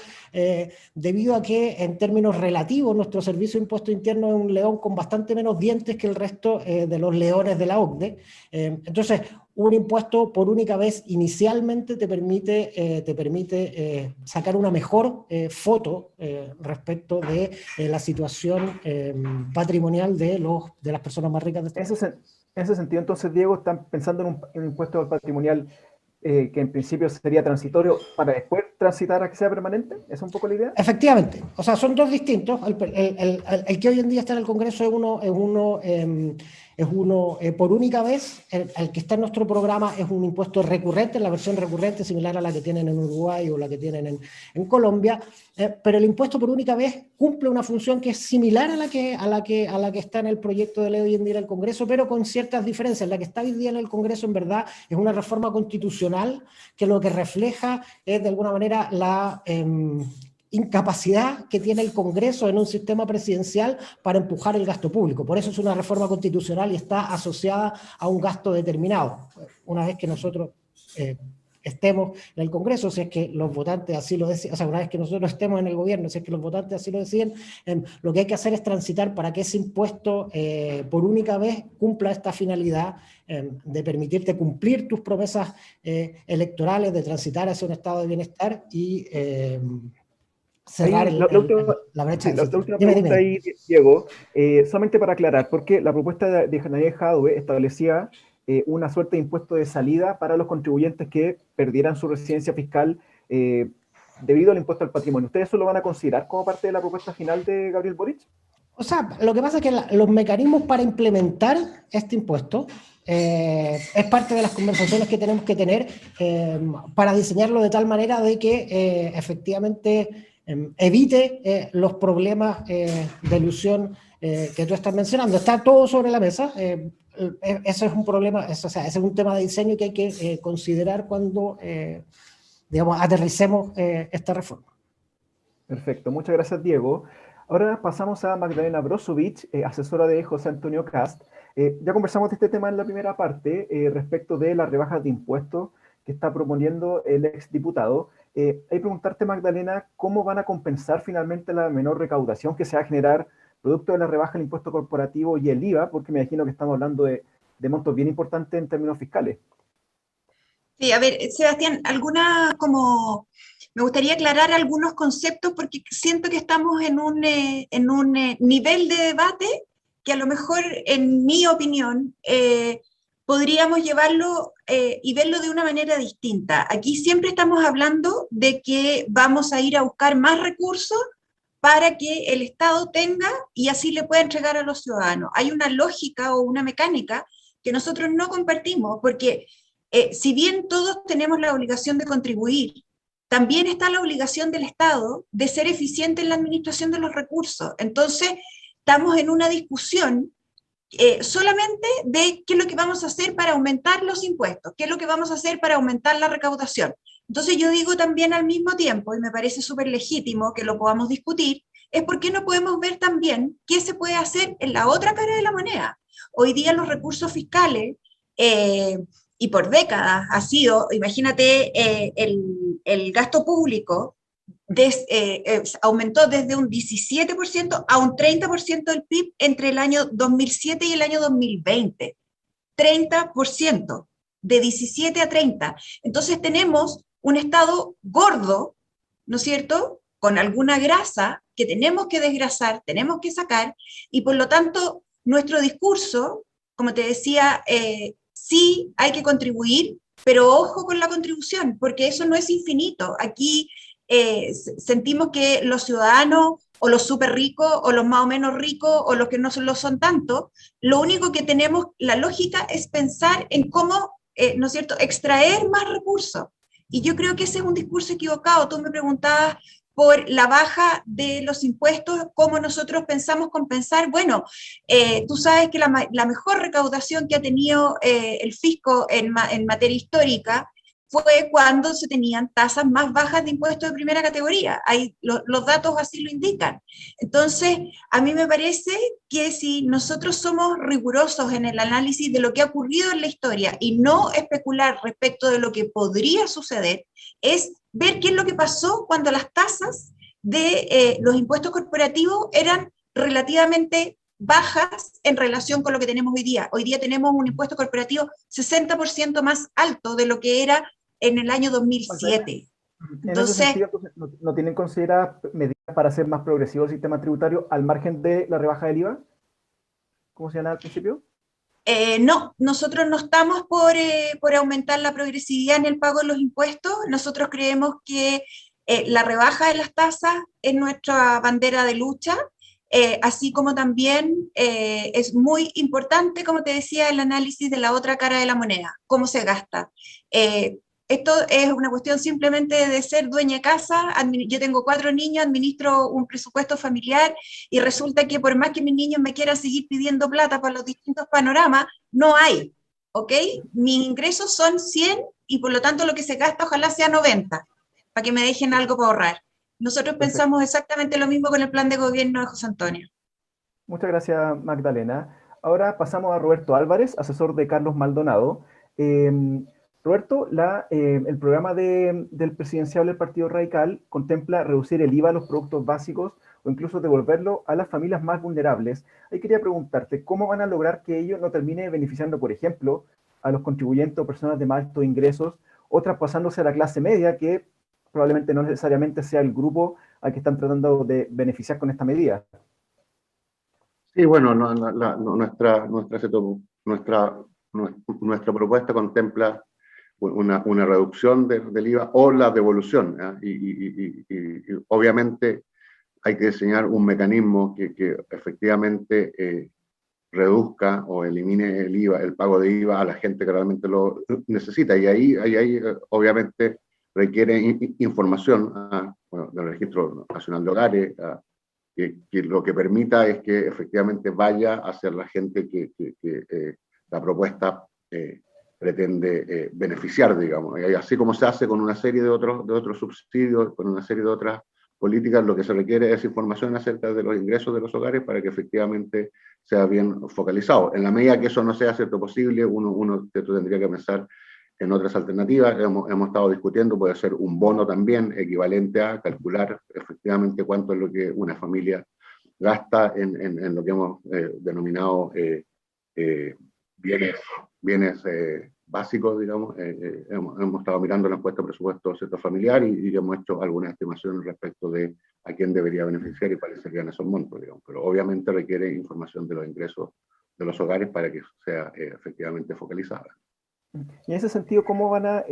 debido a que en términos relativos nuestro Servicio de Impuesto Interno es un león con bastante menos dientes que el resto de los leones de la OCDE. Entonces, un impuesto por única vez inicialmente te permite sacar una mejor foto respecto de la situación patrimonial de las personas más ricas de este país. En ese sentido, entonces, Diego, ¿están pensando en un impuesto patrimonial que en principio sería transitorio para después transitar a que sea permanente? ¿Esa es un poco la idea? Efectivamente. O sea, son dos distintos. El que hoy en día está en el Congreso es uno por única vez. El que está en nuestro programa es un impuesto recurrente, la versión recurrente similar a la que tienen en Uruguay o la que tienen en Colombia, pero el impuesto por única vez cumple una función que es similar a la que está en el proyecto de ley hoy en día en el Congreso, pero con ciertas diferencias. La que está hoy día en el Congreso en verdad es una reforma constitucional que lo que refleja es de alguna manera la incapacidad que tiene el Congreso en un sistema presidencial para empujar el gasto público. Por eso es una reforma constitucional y está asociada a un gasto determinado. Una vez que nosotros estemos en el Congreso, si es que los votantes así lo deciden, o sea, una vez que nosotros estemos en el gobierno, si es que los votantes así lo deciden, lo que hay que hacer es transitar para que ese impuesto por única vez cumpla esta finalidad de permitirte cumplir tus promesas electorales, de transitar hacia un estado de bienestar y cerrar la brecha. La última pregunta ahí, Diego, solamente para aclarar, porque la propuesta de Janine Jadwe establecía una suerte de impuesto de salida para los contribuyentes que perdieran su residencia fiscal debido al impuesto al patrimonio. ¿Ustedes eso lo van a considerar como parte de la propuesta final de Gabriel Boric? O sea, lo que pasa es que los mecanismos para implementar este impuesto es parte de las conversaciones que tenemos que tener para diseñarlo de tal manera de que efectivamente evite los problemas de elusión que tú estás mencionando. Está todo sobre la mesa. Eso es un problema, ese es un tema de diseño que hay que considerar cuando, digamos, aterricemos esta reforma. Perfecto, muchas gracias, Diego. Ahora pasamos a Magdalena Brozovic, asesora de José Antonio Kast. Ya conversamos de este tema en la primera parte respecto de las rebajas de impuestos que está proponiendo el exdiputado. Hay que preguntarte, Magdalena, ¿cómo van a compensar finalmente la menor recaudación que se va a generar producto de la rebaja del impuesto corporativo y el IVA? Porque me imagino que estamos hablando de montos bien importantes en términos fiscales. Sí, a ver, Sebastián, me gustaría aclarar algunos conceptos porque siento que estamos en un nivel de debate que a lo mejor, en mi opinión, podríamos llevarlo y verlo de una manera distinta. Aquí siempre estamos hablando de que vamos a ir a buscar más recursos para que el Estado tenga y así le pueda entregar a los ciudadanos. Hay una lógica o una mecánica que nosotros no compartimos, porque si bien todos tenemos la obligación de contribuir, también está la obligación del Estado de ser eficiente en la administración de los recursos. Entonces, estamos en una discusión solamente de qué es lo que vamos a hacer para aumentar los impuestos, qué es lo que vamos a hacer para aumentar la recaudación. Entonces yo digo también al mismo tiempo, y me parece súper legítimo que lo podamos discutir, es por qué no podemos ver también qué se puede hacer en la otra cara de la moneda. Hoy día los recursos fiscales, y por décadas ha sido, imagínate, el gasto público aumentó desde un 17% a un 30% del PIB entre el año 2007 y el año 2020. 30%, de 17 a 30. Entonces tenemos un Estado gordo, ¿no es cierto?, con alguna grasa que tenemos que desgrasar, tenemos que sacar, y por lo tanto nuestro discurso, como te decía, sí hay que contribuir, pero ojo con la contribución, porque eso no es infinito. Aquí sentimos que los ciudadanos, o los súper ricos, o los más o menos ricos, o los que no lo son tanto, lo único que tenemos, la lógica es pensar en cómo, ¿no es cierto?, extraer más recursos. Y yo creo que ese es un discurso equivocado. Tú me preguntabas por la baja de los impuestos, cómo nosotros pensamos compensar. Bueno, tú sabes que la mejor recaudación que ha tenido el fisco en materia histórica fue cuando se tenían tasas más bajas de impuestos de primera categoría. Los datos así lo indican. Entonces, a mí me parece que si nosotros somos rigurosos en el análisis de lo que ha ocurrido en la historia y no especular respecto de lo que podría suceder, es ver qué es lo que pasó cuando las tasas de los impuestos corporativos eran relativamente bajas en relación con lo que tenemos hoy día. Hoy día tenemos un impuesto corporativo 60% más alto de lo que era en el año 2007. Entonces, en ese sentido, ¿no tienen consideradas medidas para hacer más progresivo el sistema tributario al margen de la rebaja del IVA? ¿Cómo se llama al principio? No, nosotros no estamos por aumentar la progresividad en el pago de los impuestos. Nosotros creemos que la rebaja de las tasas es nuestra bandera de lucha, así como también es muy importante, como te decía, el análisis de la otra cara de la moneda, cómo se gasta. Esto es una cuestión simplemente de ser dueña de casa. Yo tengo 4 niños, administro un presupuesto familiar y resulta que por más que mis niños me quieran seguir pidiendo plata para los distintos panoramas, no hay, ¿ok? Mis ingresos son 100 y por lo tanto lo que se gasta ojalá sea 90, para que me dejen algo para ahorrar. Nosotros pensamos exactamente lo mismo con el plan de gobierno de José Antonio. Muchas gracias, Magdalena. Ahora pasamos a Roberto Álvarez, asesor de Carlos Maldonado. Roberto, el programa del presidencial del Partido Radical contempla reducir el IVA a los productos básicos o incluso devolverlo a las familias más vulnerables. Ahí quería preguntarte, ¿cómo van a lograr que ello no termine beneficiando, por ejemplo, a los contribuyentes o personas de más altos ingresos o traspasándose a la clase media, que probablemente no necesariamente sea el grupo al que están tratando de beneficiar con esta medida? Sí, bueno, nuestra propuesta contempla una reducción del IVA o la devolución, y obviamente hay que diseñar un mecanismo que efectivamente reduzca o elimine el IVA, el pago de IVA a la gente que realmente lo necesita, y ahí obviamente requiere información del Registro Nacional de Hogares, que lo que permita es que efectivamente vaya hacia la gente que la propuesta pretende beneficiar, digamos. Y así como se hace con una serie de otros subsidios, con una serie de otras políticas, lo que se requiere es información acerca de los ingresos de los hogares para que efectivamente sea bien focalizado. En la medida que eso no sea cierto posible, uno tendría que pensar en otras alternativas. Hemos estado discutiendo, puede ser un bono también, equivalente a calcular efectivamente cuánto es lo que una familia gasta en lo que hemos denominado bienes básicos, digamos. Hemos estado mirando la encuesta de presupuesto sector familiar y hemos hecho algunas estimaciones respecto de a quién debería beneficiar y cuáles serían esos montos, digamos. Pero obviamente requiere información de los ingresos de los hogares para que sea efectivamente focalizada. Y en ese sentido, ¿cómo van a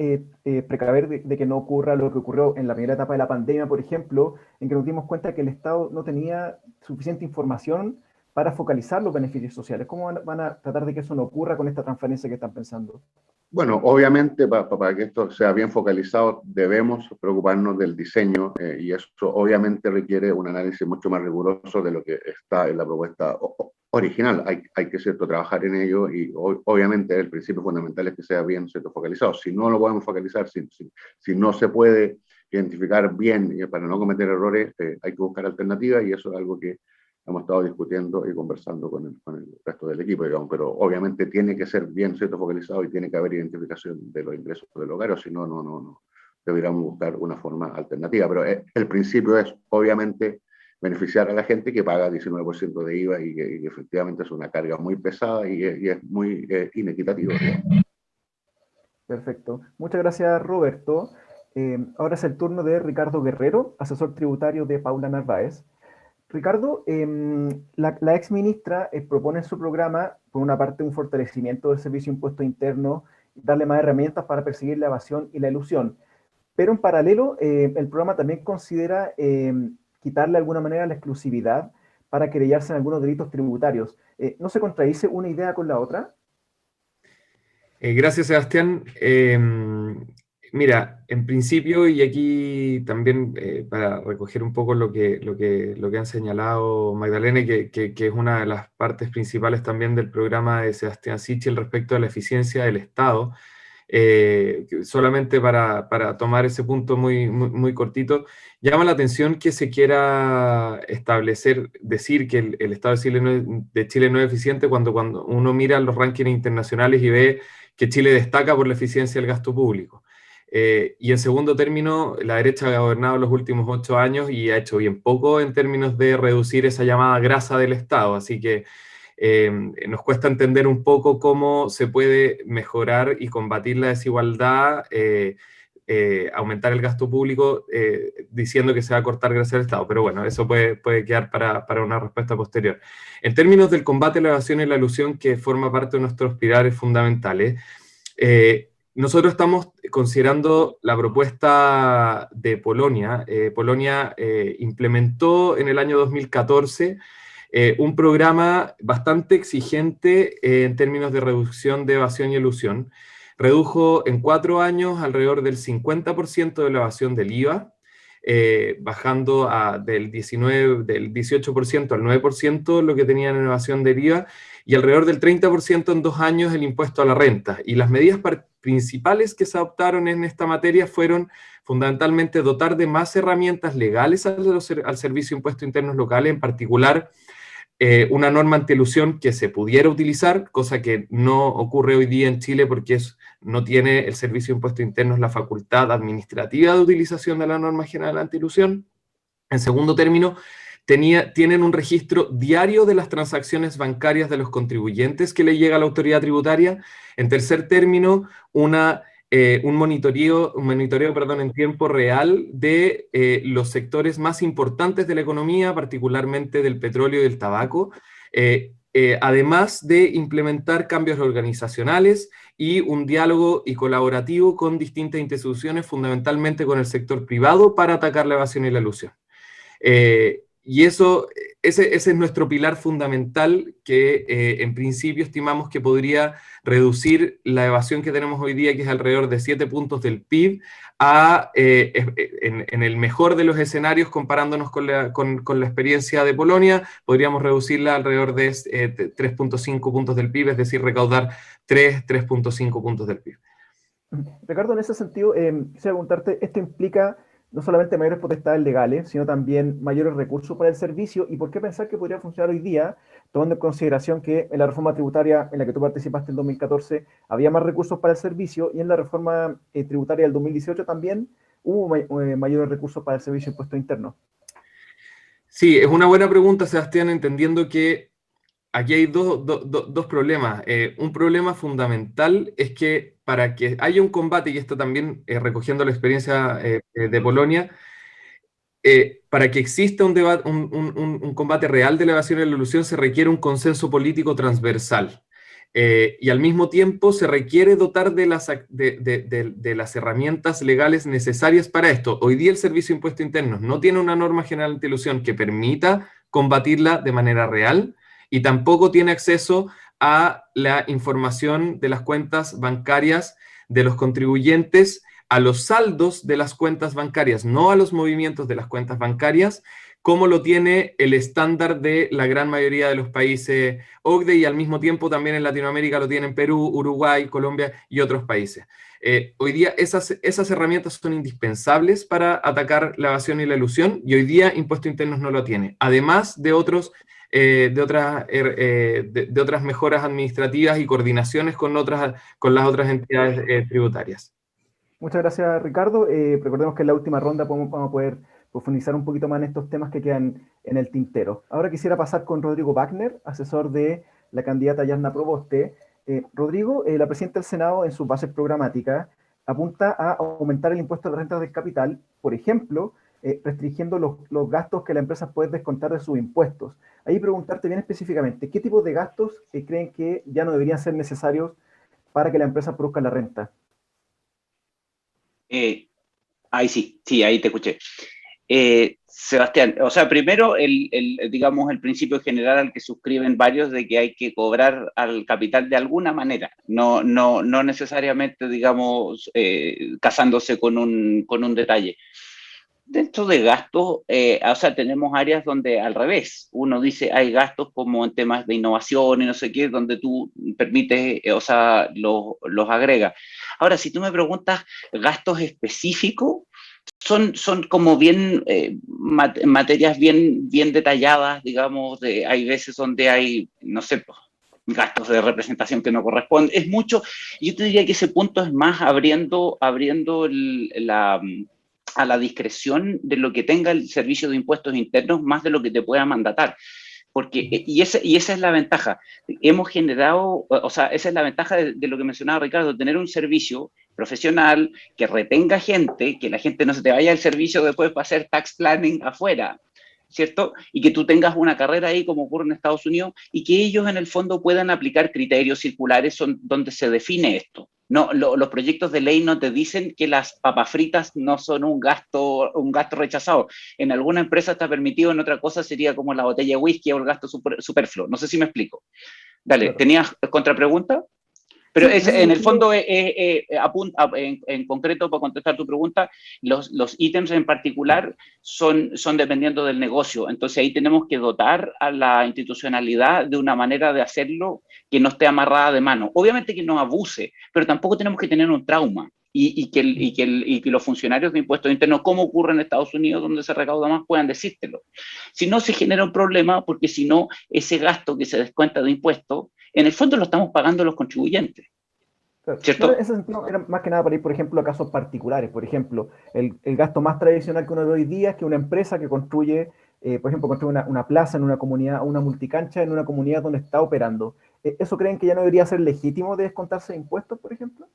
precaver de que no ocurra lo que ocurrió en la primera etapa de la pandemia, por ejemplo, en que nos dimos cuenta que el Estado no tenía suficiente información para focalizar los beneficios sociales? ¿Cómo van a tratar de que eso no ocurra con esta transferencia que están pensando? Bueno, obviamente para que esto sea bien focalizado debemos preocuparnos del diseño, y eso obviamente requiere un análisis mucho más riguroso de lo que está en la propuesta original. Hay que trabajar en ello y obviamente el principio fundamental es que sea bien focalizado. Si no lo podemos focalizar, si no se puede identificar bien para no cometer errores, hay que buscar alternativas, y eso es algo que hemos estado discutiendo y conversando con el resto del equipo, digamos. Pero obviamente tiene que ser bien focalizado y tiene que haber identificación de los ingresos del hogar, o si no deberíamos buscar una forma alternativa. Pero el principio es obviamente beneficiar a la gente que paga 19% de IVA y que efectivamente es una carga muy pesada y es muy inequitativo. Perfecto. Muchas gracias, Roberto. Ahora es el turno de Ricardo Guerrero, asesor tributario de Paula Narváez. Ricardo, la ex ministra propone en su programa, por una parte, un fortalecimiento del servicio de impuesto interno, darle más herramientas para perseguir la evasión y la elusión. Pero en paralelo, el programa también considera quitarle de alguna manera la exclusividad para querellarse en algunos delitos tributarios. ¿No se contradice una idea con la otra? Gracias, Sebastián. Mira, en principio, y aquí también para recoger un poco lo que han señalado Magdalena, que es una de las partes principales también del programa de Sebastián Sichel respecto a la eficiencia del Estado, solamente para tomar ese punto muy cortito, llama la atención que se quiera decir que el Estado de Chile no es eficiente cuando uno mira los rankings internacionales y ve que Chile destaca por la eficiencia del gasto público. Y en segundo término, la derecha ha gobernado los últimos 8 años y ha hecho bien poco en términos de reducir esa llamada grasa del Estado, así que nos cuesta entender un poco cómo se puede mejorar y combatir la desigualdad, aumentar el gasto público diciendo que se va a cortar grasa del Estado, pero bueno, eso puede quedar para una respuesta posterior. En términos del combate a la evasión y la elusión, que forma parte de nuestros pilares fundamentales, nosotros estamos considerando la propuesta de Polonia. Polonia implementó en el año 2014 un programa bastante exigente en términos de reducción de evasión y elusión. Redujo en 4 años alrededor del 50% de la evasión del IVA, bajando del 18% al 9% lo que tenían en evasión del IVA, y alrededor del 30% en 2 años el impuesto a la renta. Y las medidas principales que se adoptaron en esta materia fueron fundamentalmente dotar de más herramientas legales al Servicio de Impuestos Internos Locales, en particular una norma antielusión que se pudiera utilizar, cosa que no ocurre hoy día en Chile porque no tiene el Servicio de Impuestos Internos la facultad administrativa de utilización de la norma general antielusión. En segundo término, tienen un registro diario de las transacciones bancarias de los contribuyentes que le llega a la autoridad tributaria. En tercer término, un monitoreo en tiempo real de los sectores más importantes de la economía, particularmente del petróleo y del tabaco, además de implementar cambios organizacionales y un diálogo y colaborativo con distintas instituciones, fundamentalmente con el sector privado, para atacar la evasión y la elusión. Y ese es nuestro pilar fundamental que en principio estimamos que podría reducir la evasión que tenemos hoy día, que es alrededor de 7 puntos del PIB, en el mejor de los escenarios, comparándonos con la experiencia de Polonia, podríamos reducirla alrededor de 3.5 puntos del PIB, es decir, recaudar 3.5 puntos del PIB. Ricardo, en ese sentido, quisiera preguntarte, ¿esto implica no solamente mayores potestades legales, sino también mayores recursos para el servicio? ¿Y por qué pensar que podría funcionar hoy día, tomando en consideración que en la reforma tributaria en la que tú participaste en 2014 había más recursos para el servicio, y en la reforma tributaria del 2018 también hubo mayores recursos para el servicio de impuestos internos? Sí, es una buena pregunta, Sebastián, entendiendo que aquí hay dos problemas. Un problema fundamental es que para que haya un combate, y esto también recogiendo la experiencia de Polonia, para que exista un combate real de la evasión y la elusión se requiere un consenso político transversal. Y al mismo tiempo se requiere dotar de las herramientas legales necesarias para esto. Hoy día el Servicio de Impuestos Internos no tiene una norma general antielusión que permita combatirla de manera real, y tampoco tiene acceso a la información de las cuentas bancarias de los contribuyentes, a los saldos de las cuentas bancarias, no a los movimientos de las cuentas bancarias, como lo tiene el estándar de la gran mayoría de los países OCDE, y al mismo tiempo también en Latinoamérica lo tienen Perú, Uruguay, Colombia y otros países. Hoy día esas herramientas son indispensables para atacar la evasión y la elusión, y hoy día Impuestos Internos no lo tiene, además de otras mejoras administrativas y coordinaciones con las otras entidades tributarias. Muchas gracias, Ricardo. Recordemos que en la última ronda vamos a poder profundizar un poquito más en estos temas que quedan en el tintero. Ahora quisiera pasar con Rodrigo Wagner, asesor de la candidata Yarna Proboste. Rodrigo, la presidenta del Senado, en sus bases programáticas, apunta a aumentar el impuesto a la renta del capital, por ejemplo, restringiendo los gastos que la empresa puede descontar de sus impuestos. Ahí preguntarte bien específicamente, ¿qué tipo de gastos creen que ya no deberían ser necesarios para que la empresa produzca la renta? Ahí sí, ahí te escuché. Sebastián, o sea, primero digamos, el principio general al que suscriben varios de que hay que cobrar al capital de alguna manera, no necesariamente, digamos, casándose con un detalle. Dentro de gastos, o sea, tenemos áreas donde al revés, uno dice hay gastos como en temas de innovación y no sé qué, donde tú permites, o sea, los agregas. Ahora, si tú me preguntas gastos específicos, son como bien materias bien detalladas, digamos, hay veces donde hay, no sé, pues, gastos de representación que no corresponden. Es mucho, yo te diría que ese punto es más abriendo a la discreción de lo que tenga el servicio de impuestos internos, más de lo que te pueda mandatar. Porque, y esa es la ventaja. Hemos generado, o sea, esa es la ventaja de lo que mencionaba Ricardo, tener un servicio profesional que retenga gente, que la gente no se te vaya al servicio después para hacer tax planning afuera, ¿cierto? Y que tú tengas una carrera ahí como ocurre en Estados Unidos y que ellos en el fondo puedan aplicar criterios circulares donde se define esto. No, los proyectos de ley no te dicen que las papas fritas no son un gasto rechazado. En alguna empresa está permitido, en otra cosa sería como la botella de whisky o el gasto superfluo. No sé si me explico. Dale, Claro. ¿tenías contrapregunta? Pero Sí, en el fondo, en concreto, para contestar tu pregunta, los ítems en particular son dependiendo del negocio. Entonces ahí tenemos que dotar a la institucionalidad de una manera de hacerlo que no esté amarrada de mano. Obviamente que no abuse, pero tampoco tenemos que tener un trauma. Y que los funcionarios de impuestos internos, como ocurre en Estados Unidos, donde se recauda más, puedan decírtelo. Si no, se genera un problema, porque si no, ese gasto que se descuenta de impuestos, en el fondo lo estamos pagando los contribuyentes. Claro. ¿Cierto? No, ese sentido era más que nada para ir, por ejemplo, a casos particulares. Por ejemplo, el gasto más tradicional que uno ve hoy día es que una empresa que construye, por ejemplo, construye una plaza en una comunidad, una multicancha en una comunidad donde está operando. ¿Eso creen que ya no debería ser legítimo de descontarse de impuestos, por ejemplo?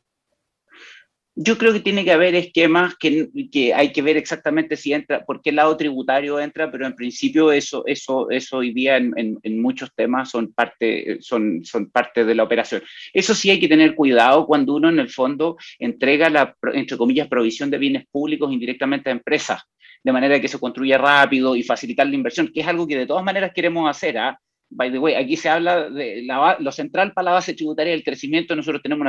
Yo creo que tiene que haber esquemas que hay que ver exactamente si entra, por qué lado tributario entra, pero en principio eso hoy día en muchos temas son parte de la operación. Eso sí hay que tener cuidado cuando uno en el fondo entrega la, entre comillas, provisión de bienes públicos indirectamente a empresas, de manera que se construya rápido y facilitar la inversión, que es algo que de todas maneras queremos hacer, ¿ah? By the way, aquí se habla de lo central para la base tributaria del crecimiento. Nosotros tenemos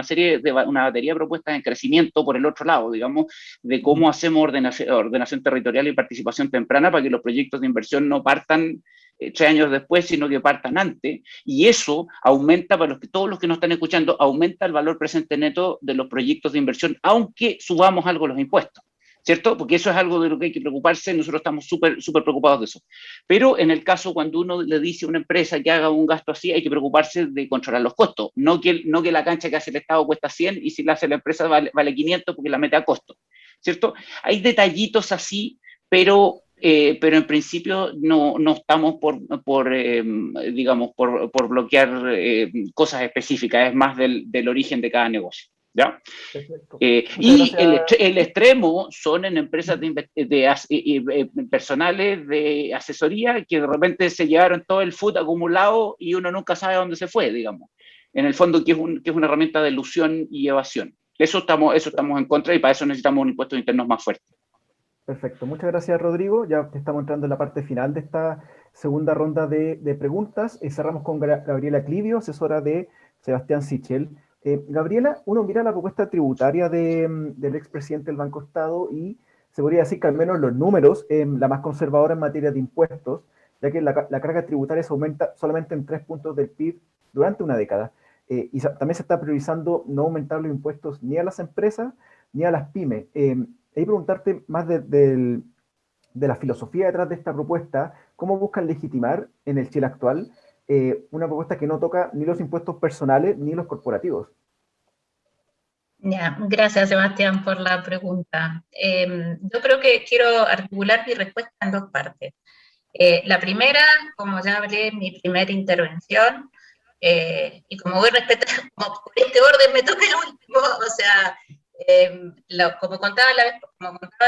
una batería de propuestas en crecimiento por el otro lado, digamos, de cómo hacemos ordenación territorial y participación temprana para que los proyectos de inversión no partan 3 años después, sino que partan antes. Y eso aumenta, para todos los que nos están escuchando, aumenta el valor presente neto de los proyectos de inversión, aunque subamos algo los impuestos. ¿Cierto? Porque eso es algo de lo que hay que preocuparse, nosotros estamos súper preocupados de eso. Pero en el caso cuando uno le dice a una empresa que haga un gasto así, hay que preocuparse de controlar los costos, no que la cancha que hace el Estado cuesta 100 y si la hace la empresa vale 500 porque la mete a costo, ¿cierto? Hay detallitos así, pero en principio no estamos por bloquear cosas específicas, es más del origen de cada negocio. ¿Ya? Y el extremo son en empresas personales de asesoría que de repente se llevaron todo el food acumulado y uno nunca sabe a dónde se fue, digamos. En el fondo, que es una herramienta de elusión y evasión. Eso estamos en contra y para eso necesitamos un impuesto interno más fuerte. Perfecto. Muchas gracias, Rodrigo. Ya estamos entrando en la parte final de esta segunda ronda de preguntas. Cerramos con Gabriela Clivio, asesora de Sebastián Sichel. Gabriela, uno mira la propuesta tributaria del expresidente del Banco Estado y se podría decir que al menos los números, la más conservadora en materia de impuestos, ya que la carga tributaria se aumenta solamente en 3 puntos del PIB durante una década. Y también se está priorizando no aumentar los impuestos ni a las empresas ni a las pymes. Ahí preguntarte más de la filosofía detrás de esta propuesta, ¿cómo buscan legitimar en el Chile actual una propuesta que no toca ni los impuestos personales ni los corporativos? Ya, gracias Sebastián por la pregunta. Yo creo que quiero articular mi respuesta en 2 partes. La primera, como ya hablé en mi primera intervención, y como voy a respetar, como por este orden me toca el último, o sea, como contaba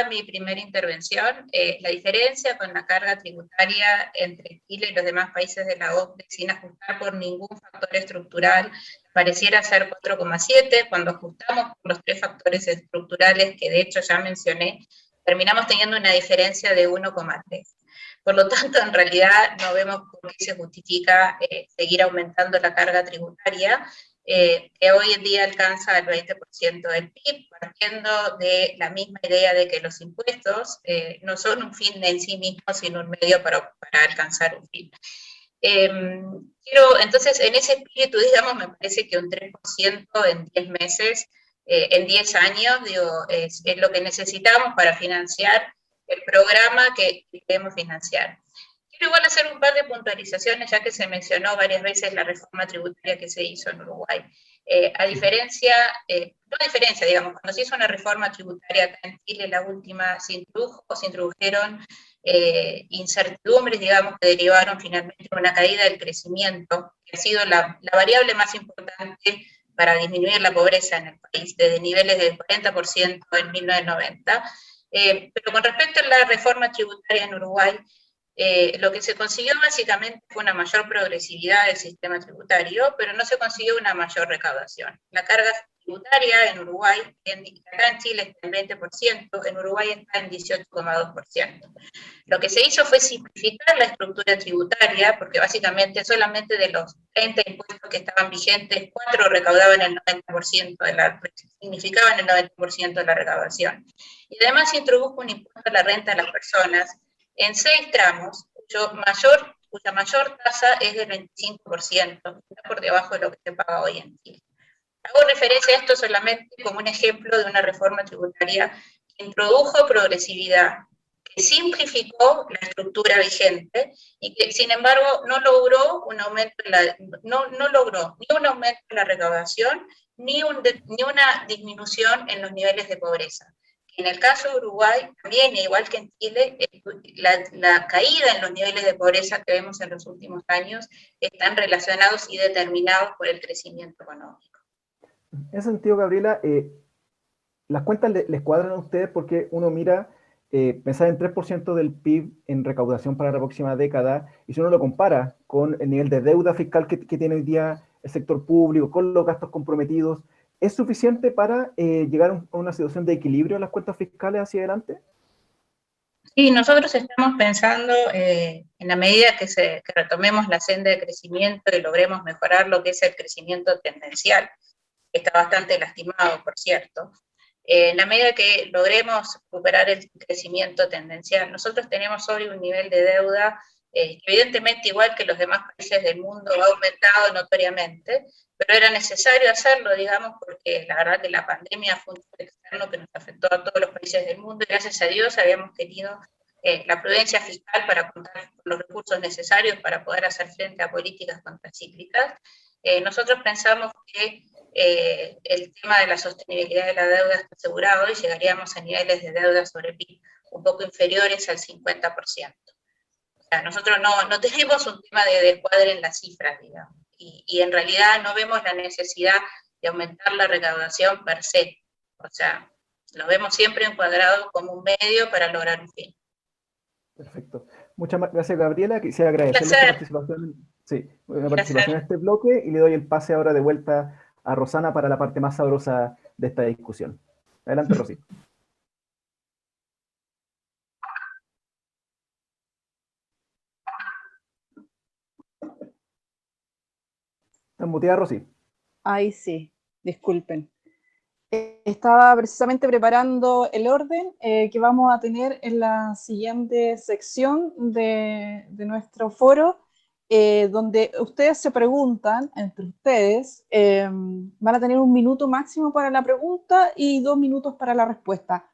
en mi primera intervención, la diferencia con la carga tributaria entre Chile y los demás países de la OCDE, sin ajustar por ningún factor estructural, pareciera ser 4,7. Cuando ajustamos por los 3 factores estructurales que de hecho ya mencioné, terminamos teniendo una diferencia de 1,3. Por lo tanto, en realidad no vemos por qué se justifica seguir aumentando la carga tributaria, que hoy en día alcanza el 20% del PIB, partiendo de la misma idea de que los impuestos no son un fin en sí mismos, sino un medio para alcanzar un fin. Entonces, en ese espíritu, digamos, me parece que un 3% en 10 meses, en 10 años, digo, es lo que necesitamos para financiar el programa que queremos financiar. Quiero igual hacer un par de puntualizaciones, ya que se mencionó varias veces la reforma tributaria que se hizo en Uruguay. Digamos, cuando se hizo una reforma tributaria acá en Chile, la última, se introdujeron incertidumbres, digamos, que derivaron finalmente de una caída del crecimiento, que ha sido la variable más importante para disminuir la pobreza en el país, desde niveles del 40% en 1990. Pero con respecto a la reforma tributaria en Uruguay, lo que se consiguió básicamente fue una mayor progresividad del sistema tributario, pero no se consiguió una mayor recaudación. La carga tributaria en Uruguay, acá en Chile está en 20%, en Uruguay está en 18,2%. Lo que se hizo fue simplificar la estructura tributaria, porque básicamente solamente de los 30 impuestos que estaban vigentes, 4 recaudaban el 90% significaban el 90% de la recaudación. Y además se introdujo un impuesto a la renta de las personas en 6 tramos, cuya mayor tasa es del 25%, está por debajo de lo que se paga hoy en Chile. Hago referencia a esto solamente como un ejemplo de una reforma tributaria que introdujo progresividad, que simplificó la estructura vigente y que, sin embargo, no logró un aumento no logró ni un aumento de la recaudación ni una disminución en los niveles de pobreza. En el caso de Uruguay, también, igual que en Chile, la caída en los niveles de pobreza que vemos en los últimos años están relacionados y determinados por el crecimiento económico. En ese sentido, Gabriela, las cuentas les cuadran a ustedes porque uno mira, pensar en 3% del PIB en recaudación para la próxima década, y si uno lo compara con el nivel de deuda fiscal que tiene hoy día el sector público, con los gastos comprometidos, ¿es suficiente para llegar a una situación de equilibrio en las cuentas fiscales hacia adelante? Sí, nosotros estamos pensando en la medida que retomemos la senda de crecimiento y logremos mejorar lo que es el crecimiento tendencial, que está bastante lastimado, por cierto. En la medida que logremos recuperar el crecimiento tendencial, nosotros tenemos hoy un nivel de deuda que evidentemente, igual que los demás países del mundo, ha aumentado notoriamente, pero era necesario hacerlo, digamos, porque la verdad que la pandemia fue un factor externo que nos afectó a todos los países del mundo, y gracias a Dios habíamos tenido la prudencia fiscal para contar con los recursos necesarios para poder hacer frente a políticas contracíclicas. Nosotros pensamos que el tema de la sostenibilidad de la deuda está asegurado y llegaríamos a niveles de deuda sobre PIB un poco inferiores al 50%. O sea, nosotros no tenemos un tema de descuadre en las cifras, digamos, y en realidad no vemos la necesidad de aumentar la recaudación per se. O sea, lo vemos siempre encuadrado como un medio para lograr un fin. Perfecto. Muchas gracias, Gabriela. Quisiera agradecerle su participación en este bloque y le doy el pase ahora de vuelta a Rosana para la parte más sabrosa de esta discusión. Adelante, Rosy. ¿Estás muteada, Rosy? Ahí sí, disculpen. Estaba precisamente preparando el orden que vamos a tener en la siguiente sección de nuestro foro, donde ustedes se preguntan, entre ustedes, van a tener 1 minuto máximo para la pregunta y 2 minutos para la respuesta.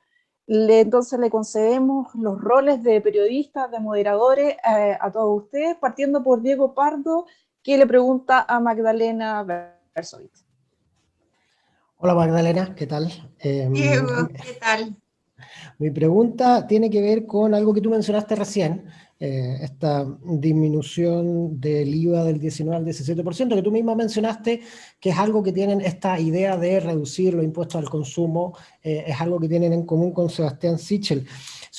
Entonces le concedemos los roles de periodistas, de moderadores a todos ustedes, partiendo por Diego Pardo, que le pregunta a Magdalena Bersowitz. Hola Magdalena, ¿qué tal? Diego, ¿qué tal? Mi pregunta tiene que ver con algo que tú mencionaste recién, esta disminución del IVA del 19 al 17%, que tú misma mencionaste que es algo que tienen esta idea de reducir los impuestos al consumo, es algo que tienen en común con Sebastián Sichel.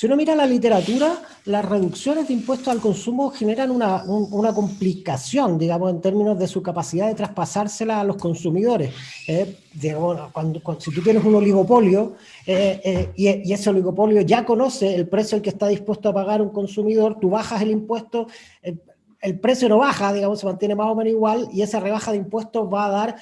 Si uno mira la literatura, las reducciones de impuestos al consumo generan una complicación, digamos, en términos de su capacidad de traspasársela a los consumidores. Digamos, si tú tienes un oligopolio y ese oligopolio ya conoce el precio al que está dispuesto a pagar un consumidor, tú bajas el impuesto, el precio no baja, digamos, se mantiene más o menos igual, y esa rebaja de impuestos va a dar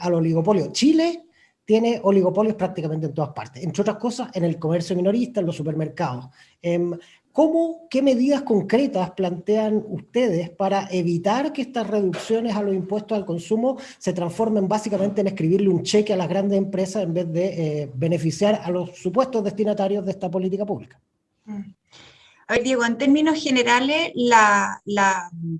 al oligopolio. Chile tiene oligopolios prácticamente en todas partes, entre otras cosas en el comercio minorista, en los supermercados. ¿Qué medidas concretas plantean ustedes para evitar que estas reducciones a los impuestos al consumo se transformen básicamente en escribirle un cheque a las grandes empresas en vez de beneficiar a los supuestos destinatarios de esta política pública? A ver, Diego, en términos generales, la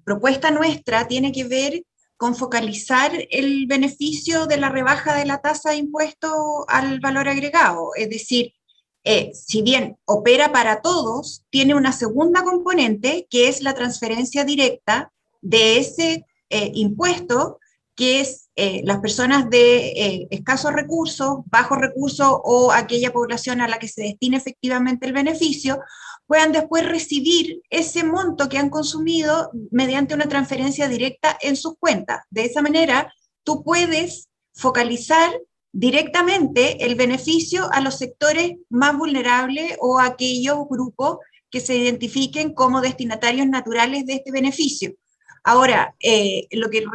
propuesta nuestra tiene que ver con focalizar el beneficio de la rebaja de la tasa de impuesto al valor agregado. Es decir, si bien opera para todos, tiene una segunda componente que es la transferencia directa de ese impuesto, que es las personas de escasos recursos, bajos recursos o aquella población a la que se destina efectivamente el beneficio, puedan después recibir ese monto que han consumido mediante una transferencia directa en sus cuentas. De esa manera, tú puedes focalizar directamente el beneficio a los sectores más vulnerables o a aquellos grupos que se identifiquen como destinatarios naturales de este beneficio. Ahora, lo que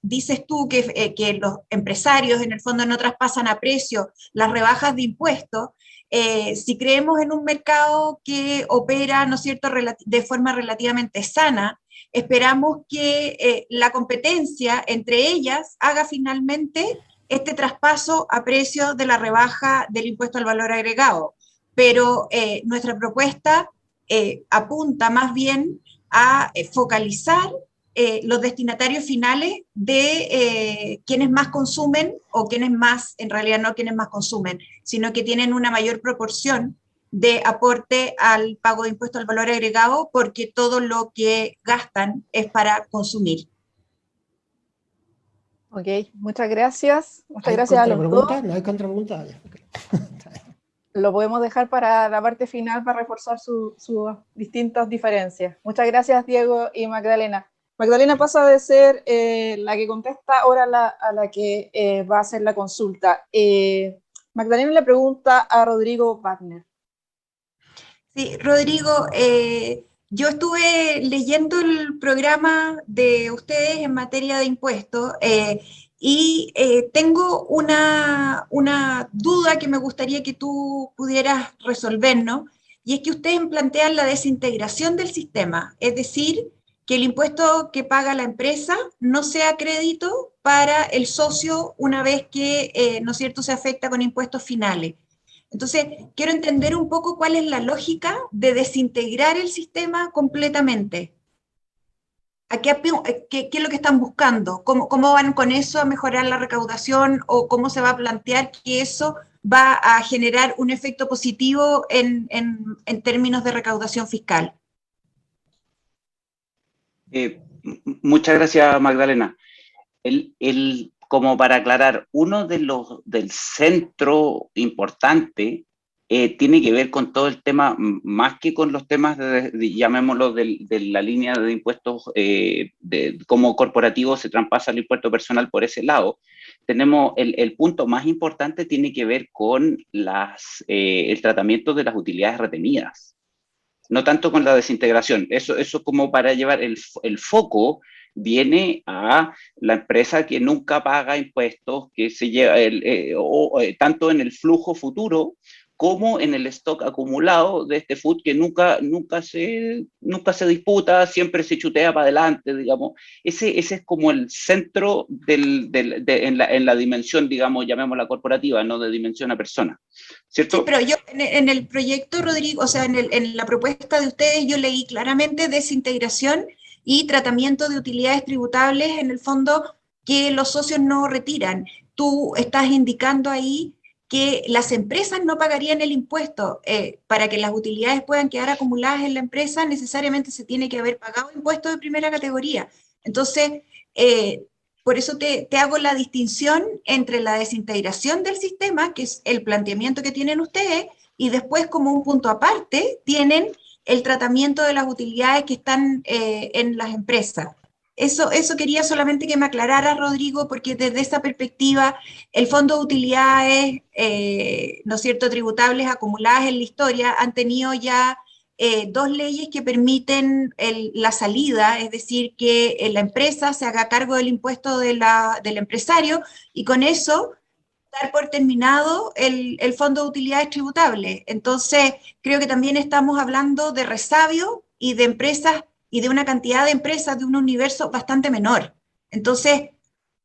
dices tú, que los empresarios en el fondo no traspasan a precio las rebajas de impuestos, si creemos en un mercado que opera, ¿no es cierto?, de forma relativamente sana, esperamos que la competencia entre ellas haga finalmente este traspaso a precio de la rebaja del impuesto al valor agregado. Pero nuestra propuesta apunta más bien a focalizar los destinatarios finales de quienes más consumen, o quienes más, en realidad no quienes más consumen, sino que tienen una mayor proporción de aporte al pago de impuesto al valor agregado, porque todo lo que gastan es para consumir. Ok, muchas gracias. Muchas gracias a los dos. ¿No hay contrapregunta? Okay. Lo podemos dejar para la parte final para reforzar sus distintas diferencias. Muchas gracias, Diego y Magdalena. Magdalena pasa de ser la que contesta ahora a la que va a hacer la consulta. Magdalena le pregunta a Rodrigo Wagner. Sí, Rodrigo, yo estuve leyendo el programa de ustedes en materia de impuestos y tengo una duda que me gustaría que tú pudieras resolvernos, y es que ustedes plantean la desintegración del sistema, es decir, que el impuesto que paga la empresa no sea crédito para el socio una vez que, ¿no es cierto?, se afecta con impuestos finales. Entonces, quiero entender un poco cuál es la lógica de desintegrar el sistema completamente. ¿Qué es lo que están buscando? ¿Cómo van con eso a mejorar la recaudación, o cómo se va a plantear que eso va a generar un efecto positivo en términos de recaudación fiscal? Muchas gracias, Magdalena. Como para aclarar, uno del centro importante tiene que ver con todo el tema, más que con los temas, llamémoslo, de la línea de impuestos, de cómo corporativo se traspasa el impuesto personal por ese lado. Tenemos el punto más importante tiene que ver con el tratamiento de las utilidades retenidas, no tanto con la desintegración. Eso como para llevar el foco viene a la empresa que nunca paga impuestos, que se lleva tanto en el flujo futuro como en el stock acumulado de este food, que nunca se disputa, siempre se chutea para adelante, digamos. Ese es como el centro en la dimensión, digamos, llamémosla corporativa, no de dimensión a persona, ¿cierto? Sí, pero yo en el proyecto, Rodrigo, o sea, en la propuesta de ustedes, yo leí claramente desintegración y tratamiento de utilidades tributables, en el fondo, que los socios no retiran. Tú estás indicando ahí que las empresas no pagarían el impuesto. Para que las utilidades puedan quedar acumuladas en la empresa, necesariamente se tiene que haber pagado impuestos de primera categoría. Entonces, por eso te hago la distinción entre la desintegración del sistema, que es el planteamiento que tienen ustedes, y después como un punto aparte tienen el tratamiento de las utilidades que están en las empresas. Eso quería solamente que me aclarara, Rodrigo, porque desde esa perspectiva, el Fondo de Utilidades, ¿no es cierto?, tributables acumuladas en la historia, han tenido ya 2 leyes que permiten la salida, es decir, que la empresa se haga cargo del impuesto del empresario, y con eso dar por terminado el Fondo de Utilidades Tributables. Entonces, creo que también estamos hablando de resabio y de empresas, y de una cantidad de empresas de un universo bastante menor. Entonces,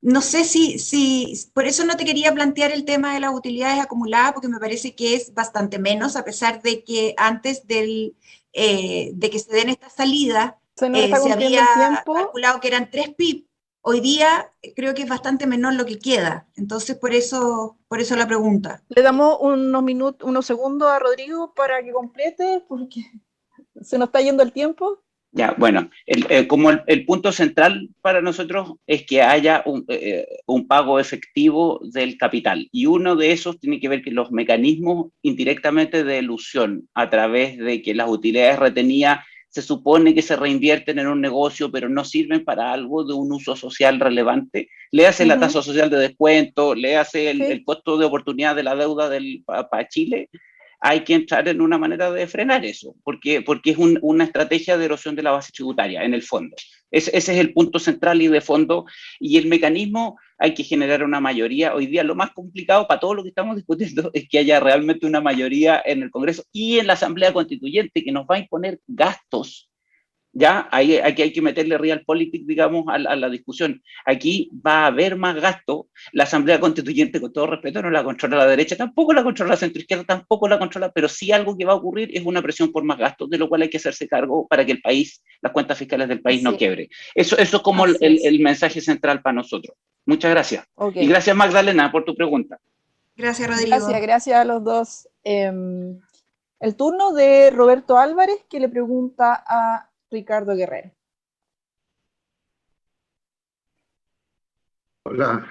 no sé si por eso no te quería plantear el tema de las utilidades acumuladas, porque me parece que es bastante menos, a pesar de que antes de que se den esta salida, Se nos está se cumpliendo había el tiempo. calculado que eran 3 PIB. Hoy día creo que es bastante menor lo que queda. Entonces, por eso la pregunta. Le damos unos segundos a Rodrigo para que complete, porque se nos está yendo el tiempo. Ya, bueno, como el punto central para nosotros es que haya un pago efectivo del capital, y uno de esos tiene que ver que los mecanismos indirectamente de elusión a través de que las utilidades retenidas se supone que se reinvierten en un negocio, pero no sirven para algo de un uso social relevante. Le hace la tasa social de descuento, le hace el costo de oportunidad de la deuda para Chile. Hay que entrar en una manera de frenar eso, porque es una estrategia de erosión de la base tributaria, en el fondo. Ese es el punto central y de fondo, y el mecanismo hay que generar una mayoría. Hoy día lo más complicado para todo lo que estamos discutiendo es que haya realmente una mayoría en el Congreso y en la Asamblea Constituyente, que nos va a imponer gastos. Ya, aquí hay que meterle realpolitik, digamos, a la discusión. Aquí va a haber más gasto. La Asamblea Constituyente, con todo respeto, no la controla la derecha, tampoco la controla la centroizquierda, tampoco la controla, pero sí algo que va a ocurrir es una presión por más gastos, de lo cual hay que hacerse cargo para que el país, las cuentas fiscales del país no quiebre. Eso es como el mensaje central para nosotros. Muchas gracias. Y gracias, Magdalena, por tu pregunta. Gracias, Rodrigo. Gracias a los dos. El turno de Roberto Álvarez, que le pregunta a Ricardo Guerrero. Hola,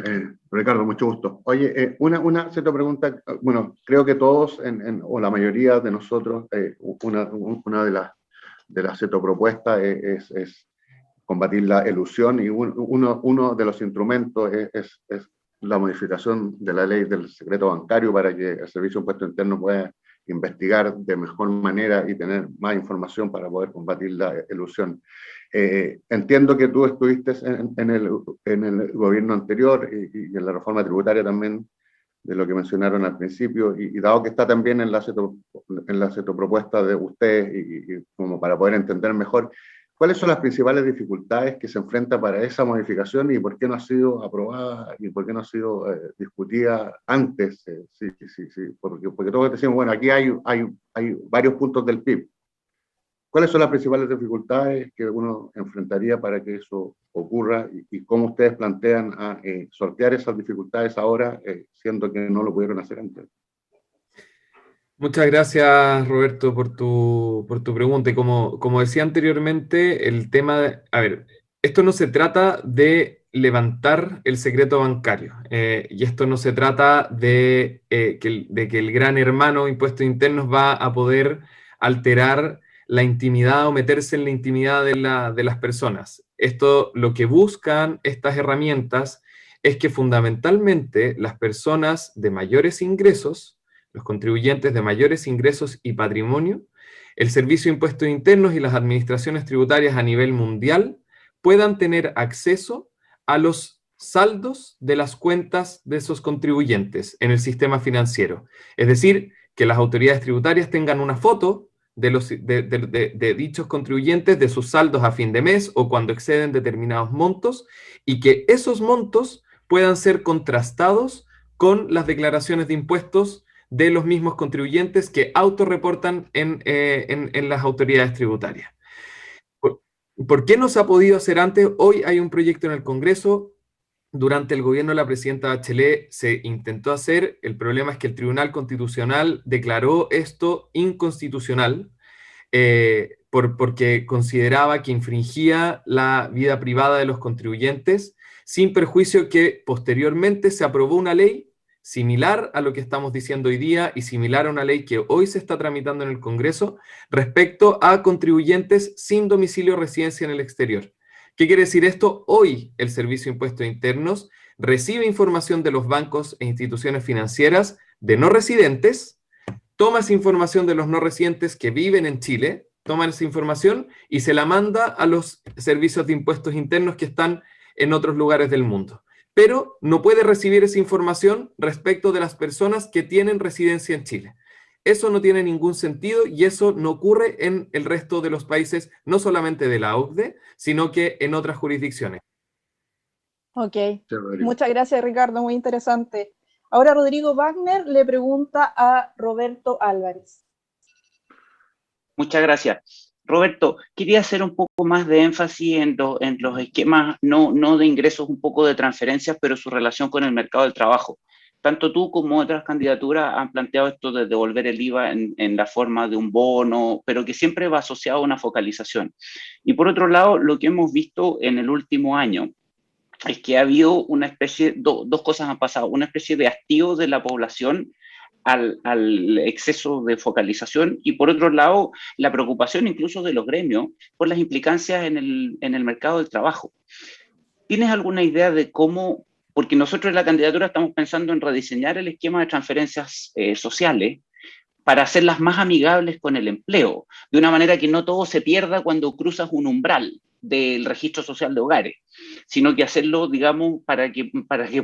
Ricardo, mucho gusto. Oye, una cierta pregunta, bueno, creo que todos, o la mayoría de nosotros, una de las propuestas es combatir la elusión, y uno de los instrumentos es la modificación de la ley del secreto bancario para que el Servicio de Impuesto Interno pueda investigar de mejor manera y tener más información para poder combatir la elusión. Entiendo que tú estuviste en el gobierno anterior y en la reforma tributaria también, de lo que mencionaron al principio, y dado que está también en la propuesta de ustedes, y como para poder entender mejor, ¿cuáles son las principales dificultades que se enfrenta para esa modificación, y por qué no ha sido aprobada y por qué no ha sido discutida antes? Porque todos decimos, bueno, aquí hay varios puntos del PIB. ¿Cuáles son las principales dificultades que uno enfrentaría para que eso ocurra, y cómo ustedes plantean sortear esas dificultades ahora, siendo que no lo pudieron hacer antes? Muchas gracias, Roberto, por tu pregunta. Y como decía anteriormente, el tema esto no se trata de levantar el secreto bancario, y esto no se trata de que el gran hermano Impuestos Internos va a poder alterar la intimidad o meterse en la intimidad de las personas. Lo que buscan estas herramientas es que fundamentalmente las personas de mayores ingresos, los contribuyentes de mayores ingresos y patrimonio, el Servicio de Impuestos Internos y las administraciones tributarias a nivel mundial puedan tener acceso a los saldos de las cuentas de esos contribuyentes en el sistema financiero. Es decir, que las autoridades tributarias tengan una foto de dichos contribuyentes, de sus saldos a fin de mes o cuando exceden determinados montos, y que esos montos puedan ser contrastados con las declaraciones de impuestos de los mismos contribuyentes que autorreportan en las autoridades tributarias. ¿Por qué no se ha podido hacer antes? Hoy hay un proyecto en el Congreso. Durante el gobierno de la presidenta Bachelet se intentó hacer. El problema es que el Tribunal Constitucional declaró esto inconstitucional, porque consideraba que infringía la vida privada de los contribuyentes, sin perjuicio que posteriormente se aprobó una ley similar a lo que estamos diciendo hoy día y similar a una ley que hoy se está tramitando en el Congreso respecto a contribuyentes sin domicilio o residencia en el exterior. ¿Qué quiere decir esto? Hoy el Servicio de Impuestos Internos recibe información de los bancos e instituciones financieras de no residentes, toma esa información de los no residentes que viven en Chile, toma esa información y se la manda a los servicios de impuestos internos que están en otros lugares del mundo. Pero no puede recibir esa información respecto de las personas que tienen residencia en Chile. Eso no tiene ningún sentido y eso no ocurre en el resto de los países, no solamente de la OCDE, sino que en otras jurisdicciones. Ok, muchas gracias Ricardo, muy interesante. Ahora Rodrigo Wagner le pregunta a Roberto Álvarez. Muchas gracias. Roberto, quería hacer un poco más de énfasis en los esquemas, no de ingresos, un poco de transferencias, pero su relación con el mercado del trabajo. Tanto tú como otras candidaturas han planteado esto de devolver el IVA en la forma de un bono, pero que siempre va asociado a una focalización. Y por otro lado, lo que hemos visto en el último año es que ha habido una especie, dos cosas han pasado, una especie de hastío de la población al exceso de focalización y por otro lado la preocupación incluso de los gremios por las implicancias en el mercado del trabajo. ¿Tienes alguna idea de cómo, porque nosotros en la candidatura estamos pensando en rediseñar el esquema de transferencias sociales para hacerlas más amigables con el empleo, de una manera que no todo se pierda cuando cruzas un umbral del registro social de hogares, sino que hacerlo, digamos, para que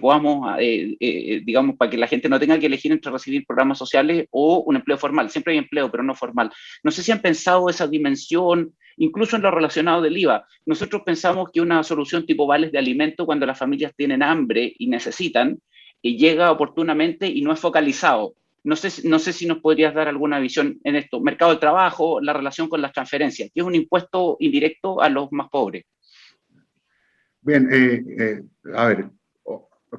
podamos, digamos, para que la gente no tenga que elegir entre recibir programas sociales o un empleo formal? Siempre hay empleo, pero no formal. No sé si han pensado esa dimensión, incluso en lo relacionado del IVA. Nosotros pensamos que una solución tipo vales de alimento cuando las familias tienen hambre y necesitan, llega oportunamente y no es focalizado. No sé si nos podrías dar alguna visión en esto. Mercado del trabajo, la relación con las transferencias, que es un impuesto indirecto a los más pobres. Bien, a ver,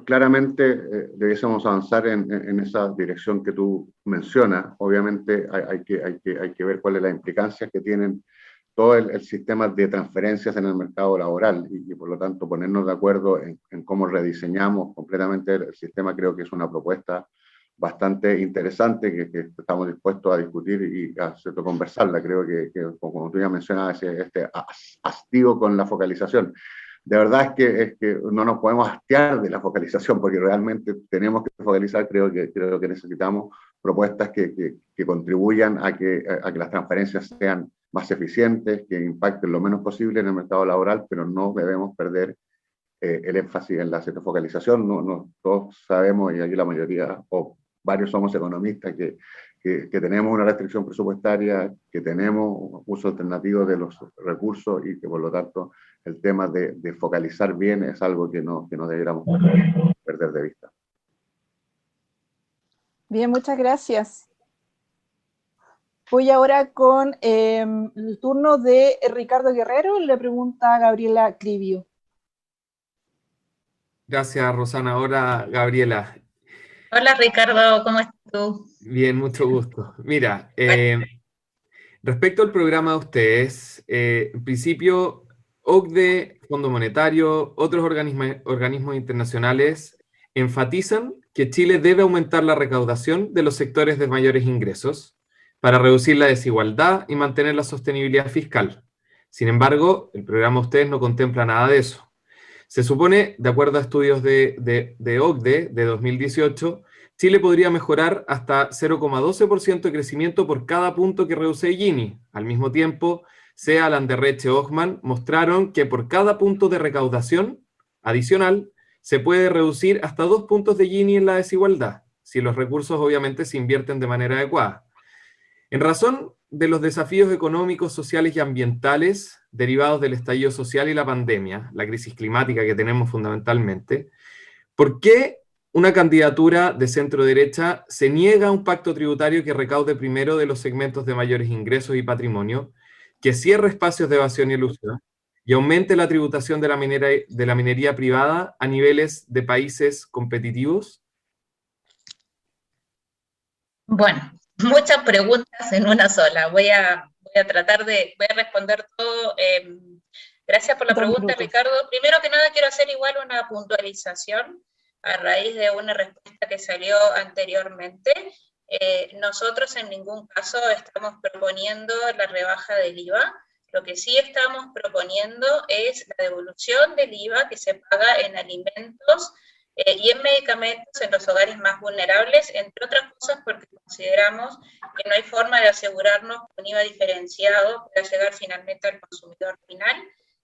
claramente debiésemos avanzar en esa dirección que tú mencionas. Obviamente hay que ver cuál es la implicancia que tienen todo el sistema de transferencias en el mercado laboral y por lo tanto ponernos de acuerdo en cómo rediseñamos completamente el sistema. Creo que es una propuesta bastante interesante que estamos dispuestos a discutir y a conversarla. Creo que como tú ya mencionabas, este hastío con la focalización. De verdad es que no nos podemos hastiar de la focalización porque realmente tenemos que focalizar. Creo que necesitamos propuestas que contribuyan a que las transferencias sean más eficientes, que impacten lo menos posible en el mercado laboral, pero no debemos perder el énfasis en la focalización. No, todos sabemos, y aquí la mayoría, o varios somos economistas, que tenemos una restricción presupuestaria, que tenemos uso alternativo de los recursos y que por lo tanto el tema de focalizar bien es algo que no deberíamos perder de vista. Bien, muchas gracias. Voy ahora con el turno de Ricardo Guerrero. Le pregunta a Gabriela Cribio. Gracias, Rosana. Ahora, Gabriela. Hola, Ricardo, ¿cómo estás tú? Bien, mucho gusto. Mira, respecto al programa de ustedes, en principio, OCDE, Fondo Monetario, otros organismos internacionales enfatizan que Chile debe aumentar la recaudación de los sectores de mayores ingresos para reducir la desigualdad y mantener la sostenibilidad fiscal. Sin embargo, el programa de ustedes no contempla nada de eso. Se supone, de acuerdo a estudios de OCDE de 2018, Chile podría mejorar hasta 0,12% de crecimiento por cada punto que reduce Gini. Al mismo tiempo, Sea Landerreche Ochman mostraron que por cada punto de recaudación adicional se puede reducir hasta 2 puntos de Gini en la desigualdad, si los recursos obviamente se invierten de manera adecuada. En razón de los desafíos económicos, sociales y ambientales derivados del estallido social y la pandemia, la crisis climática que tenemos fundamentalmente, ¿por qué una candidatura de centro-derecha se niega a un pacto tributario que recaude primero de los segmentos de mayores ingresos y patrimonio, que cierre espacios de evasión y elusión y aumente la tributación de la minería privada a niveles de países competitivos? Bueno, muchas preguntas en una sola. Voy a responder todo. Gracias por la pregunta, Ricardo. Primero que nada, quiero hacer igual una puntualización. a raíz de una respuesta que salió anteriormente. Nosotros en ningún caso estamos proponiendo la rebaja del IVA. Lo que sí estamos proponiendo es la devolución del IVA que se paga en alimentos y en medicamentos en los hogares más vulnerables, entre otras cosas porque consideramos que no hay forma de asegurarnos que un IVA diferenciado pueda llegar finalmente al consumidor final,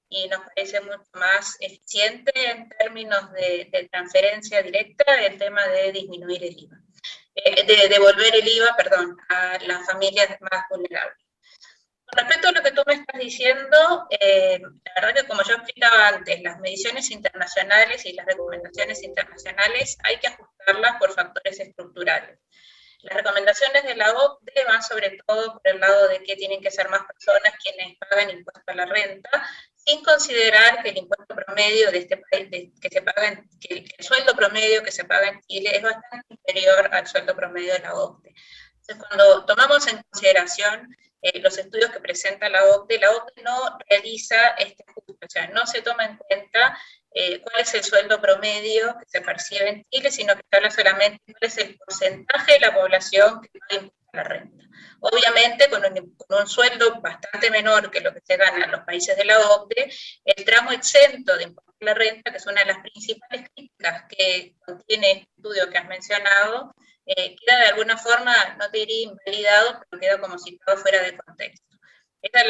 y nos parece mucho más eficiente en términos de transferencia directa el tema de disminuir el IVA, de devolver el IVA, perdón, a las familias más vulnerables. Con respecto a lo que tú me estás diciendo, la verdad que como yo explicaba antes, las mediciones internacionales y las recomendaciones internacionales hay que ajustarlas por factores estructurales. Las recomendaciones de la OCDE van sobre todo por el lado de que tienen que ser más personas quienes pagan impuesto a la renta, sin considerar que el impuesto promedio de este país, que el sueldo promedio que se paga en Chile es bastante inferior al sueldo promedio de la OCDE. Entonces, cuando tomamos en consideración los estudios que presenta la OCDE no realiza este ajuste, o sea, no se toma en cuenta cuál es el sueldo promedio que se percibe en Chile, sino que se habla solamente cuál es el porcentaje de la población que paga impuesto a la renta. Obviamente, con un sueldo bastante menor que lo que se gana en los países de la OCDE, el tramo exento de impuesto a la renta, que es una de las principales críticas que contiene este estudio que has mencionado, queda de alguna forma, no te diría invalidado, pero queda como citado fuera de contexto. Esa es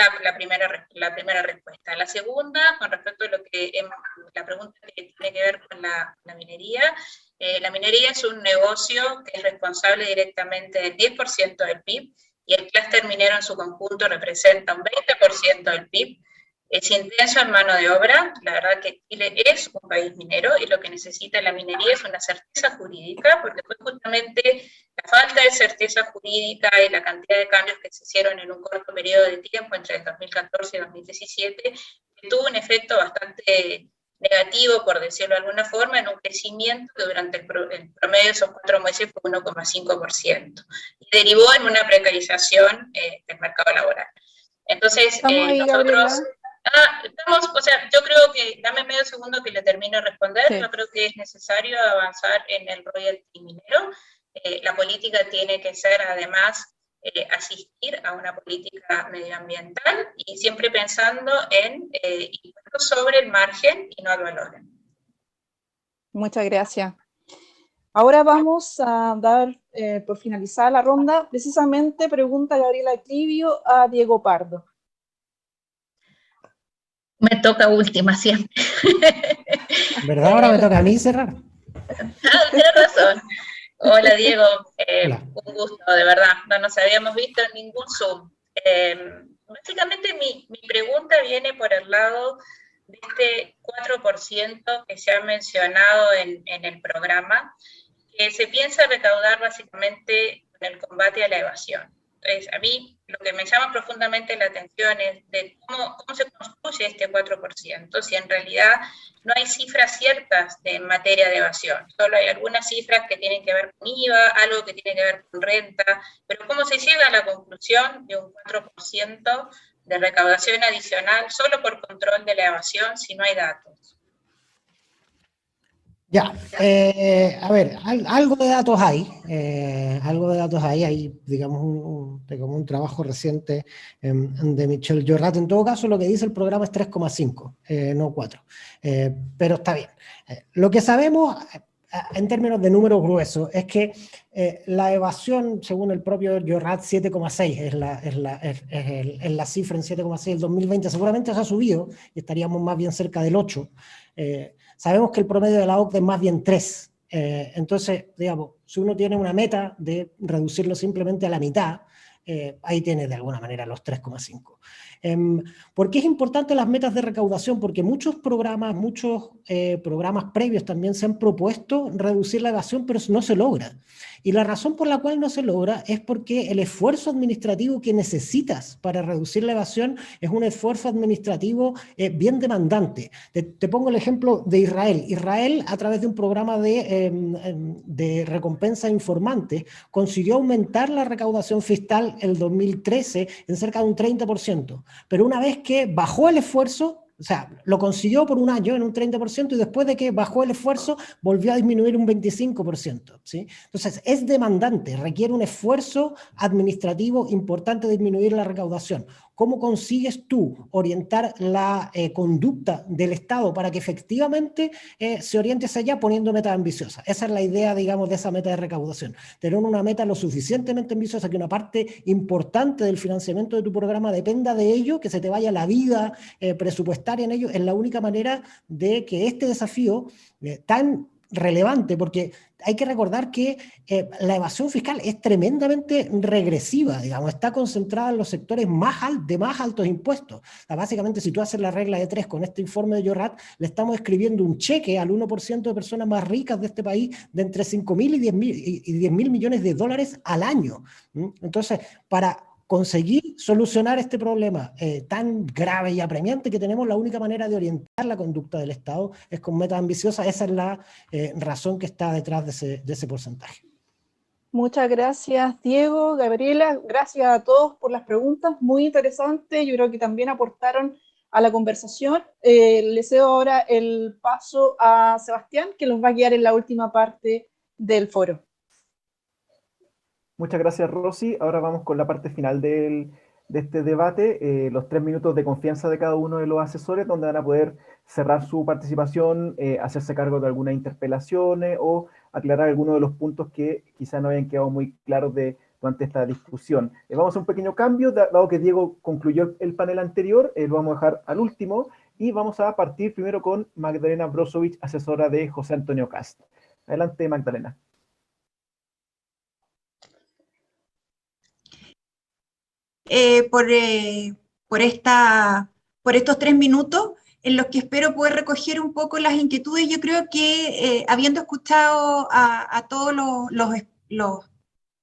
la primera respuesta. La segunda, con respecto a la pregunta que tiene que ver con la minería. La minería es un negocio que es responsable directamente del 10% del PIB, y el clúster minero en su conjunto representa un 20% del PIB. Es intenso en mano de obra. La verdad que Chile es un país minero y lo que necesita la minería es una certeza jurídica, porque fue justamente la falta de certeza jurídica y la cantidad de cambios que se hicieron en un corto periodo de tiempo entre el 2014 y 2017 que tuvo un efecto bastante negativo, por decirlo de alguna forma, en un crecimiento que durante el promedio de esos 4 meses fue 1,5%, y derivó en una precarización del mercado laboral. Entonces, nosotros... yo creo que, dame medio segundo que le termino de responder. Sí. Yo creo que es necesario avanzar en el royalty minero. La política tiene que ser, además, asistir a una política medioambiental y siempre pensando en impuestos sobre el margen y no al valor. Muchas gracias. Ahora vamos a dar, por finalizar la ronda, precisamente pregunta Gabriela Clivio a Diego Pardo. Me toca última siempre. ¿Verdad? Ahora me toca a mí cerrar. Tienes razón. Hola, Diego. Hola. Un gusto, de verdad. No nos habíamos visto en ningún Zoom. Básicamente mi pregunta viene por el lado de este 4% que se ha mencionado en el programa, que se piensa recaudar básicamente con el combate a la evasión. Entonces, a mí lo que me llama profundamente la atención es de cómo se construye este 4%, si en realidad no hay cifras ciertas en materia de evasión, solo hay algunas cifras que tienen que ver con IVA, algo que tiene que ver con renta, pero cómo se llega a la conclusión de un 4% de recaudación adicional solo por control de la evasión si no hay datos. Ya, a ver, algo de datos hay, hay, digamos, un trabajo reciente de Michel Jorrat. En todo caso, lo que dice el programa es 3,5, no 4, pero está bien. Lo que sabemos, en términos de números gruesos, es que la evasión, según el propio Jorrat, 7,6 es la cifra en 7,6 el 2020, seguramente se ha subido y estaríamos más bien cerca del 8. Sabemos que el promedio de la OCDE es más bien 3. Entonces, digamos, si uno tiene una meta de reducirlo simplemente a la mitad, ahí tiene de alguna manera los 3,5. ¿Por qué es importante las metas de recaudación? Porque muchos programas previos también se han propuesto reducir la evasión, pero no se logra. Y la razón por la cual no se logra es porque el esfuerzo administrativo que necesitas para reducir la evasión es un esfuerzo administrativo bien demandante. Te pongo el ejemplo de Israel. Israel, a través de un programa de recompensa informantes, consiguió aumentar la recaudación fiscal el 2013 en cerca de un 30%. Pero una vez que bajó el esfuerzo, O sea, lo consiguió por un año en un 30% y después de que bajó el esfuerzo volvió a disminuir un 25%, ¿sí? Entonces, es demandante, requiere un esfuerzo administrativo importante de disminuir la recaudación. ¿Cómo consigues tú orientar la conducta del Estado para que efectivamente se oriente hacia allá poniendo metas ambiciosas? Esa es la idea, digamos, de esa meta de recaudación. Tener una meta lo suficientemente ambiciosa que una parte importante del financiamiento de tu programa dependa de ello, que se te vaya la vida presupuestaria en ello, es la única manera de que este desafío tan relevante, porque hay que recordar que la evasión fiscal es tremendamente regresiva, digamos, está concentrada en los sectores de más altos impuestos. O sea, básicamente, si tú haces la regla de 3 con este informe de Yorat, le estamos escribiendo un cheque al 1% de personas más ricas de este país de entre 5.000 y 10.000 millones de dólares al año. Entonces, para conseguir solucionar este problema tan grave y apremiante que tenemos, la única manera de orientar la conducta del Estado es con metas ambiciosas. Esa es la razón que está detrás de ese porcentaje. Muchas gracias, Diego, Gabriela. Gracias a todos por las preguntas, muy interesantes. Yo creo que también aportaron a la conversación. Les cedo ahora el paso a Sebastián, que los va a guiar en la última parte del foro. Muchas gracias, Rosy. Ahora vamos con la parte final de este debate, los 3 minutos de confianza de cada uno de los asesores, donde van a poder cerrar su participación, hacerse cargo de algunas interpelaciones o aclarar algunos de los puntos que quizá no hayan quedado muy claros durante esta discusión. Vamos a hacer un pequeño cambio, dado que Diego concluyó el panel anterior, lo vamos a dejar al último, y vamos a partir primero con Magdalena Brozovic, asesora de José Antonio Kast. Adelante, Magdalena. Por estos 3 minutos en los que espero poder recoger un poco las inquietudes. Yo creo que habiendo escuchado a todos los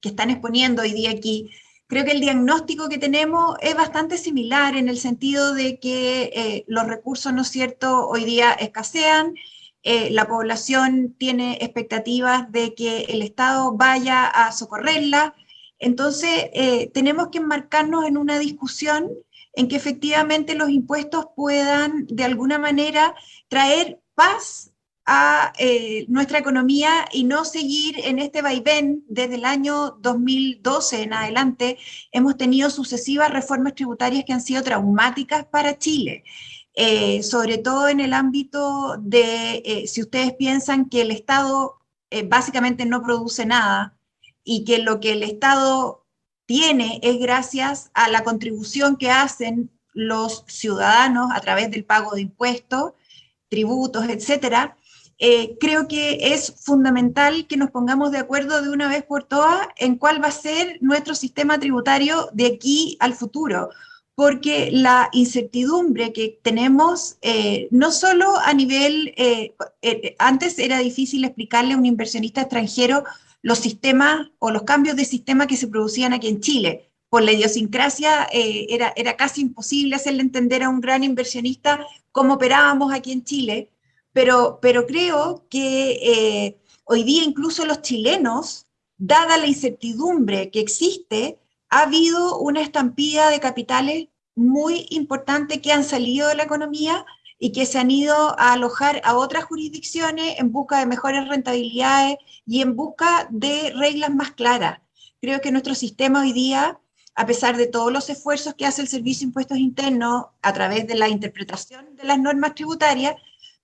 que están exponiendo hoy día aquí, creo que el diagnóstico que tenemos es bastante similar en el sentido de que los recursos, ¿no es cierto?, hoy día escasean, la población tiene expectativas de que el Estado vaya a socorrerla. Entonces, tenemos que enmarcarnos en una discusión en que efectivamente los impuestos puedan, de alguna manera, traer paz a nuestra economía y no seguir en este vaivén. Desde el año 2012 en adelante hemos tenido sucesivas reformas tributarias que han sido traumáticas para Chile. Sobre todo en el ámbito de, si ustedes piensan que el Estado básicamente no produce nada, y que lo que el Estado tiene es gracias a la contribución que hacen los ciudadanos a través del pago de impuestos, tributos, etcétera, creo que es fundamental que nos pongamos de acuerdo de una vez por todas en cuál va a ser nuestro sistema tributario de aquí al futuro, porque la incertidumbre que tenemos, no solo a nivel, antes era difícil explicarle a un inversionista extranjero los sistemas o los cambios de sistema que se producían aquí en Chile. Por la idiosincrasia era casi imposible hacerle entender a un gran inversionista cómo operábamos aquí en Chile, pero creo que hoy día incluso los chilenos, dada la incertidumbre que existe, ha habido una estampida de capitales muy importante que han salido de la economía y que se han ido a alojar a otras jurisdicciones en busca de mejores rentabilidades y en busca de reglas más claras. Creo que nuestro sistema hoy día, a pesar de todos los esfuerzos que hace el Servicio de Impuestos Internos a través de la interpretación de las normas tributarias,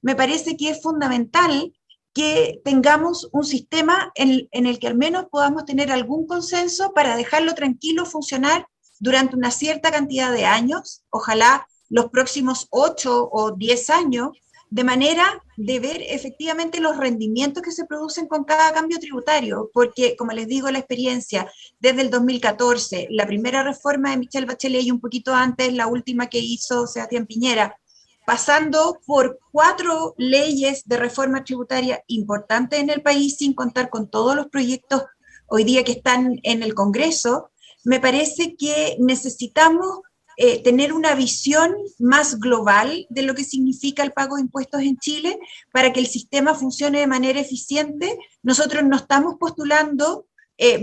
me parece que es fundamental que tengamos un sistema en el que al menos podamos tener algún consenso para dejarlo tranquilo funcionar durante una cierta cantidad de años, ojalá los próximos 8 o 10 años, de manera de ver efectivamente los rendimientos que se producen con cada cambio tributario, porque, como les digo, la experiencia desde el 2014, la primera reforma de Michelle Bachelet y un poquito antes, la última que hizo Sebastián Piñera, pasando por 4 leyes de reforma tributaria importantes en el país, sin contar con todos los proyectos hoy día que están en el Congreso, me parece que necesitamos tener una visión más global de lo que significa el pago de impuestos en Chile para que el sistema funcione de manera eficiente. Nosotros no estamos postulando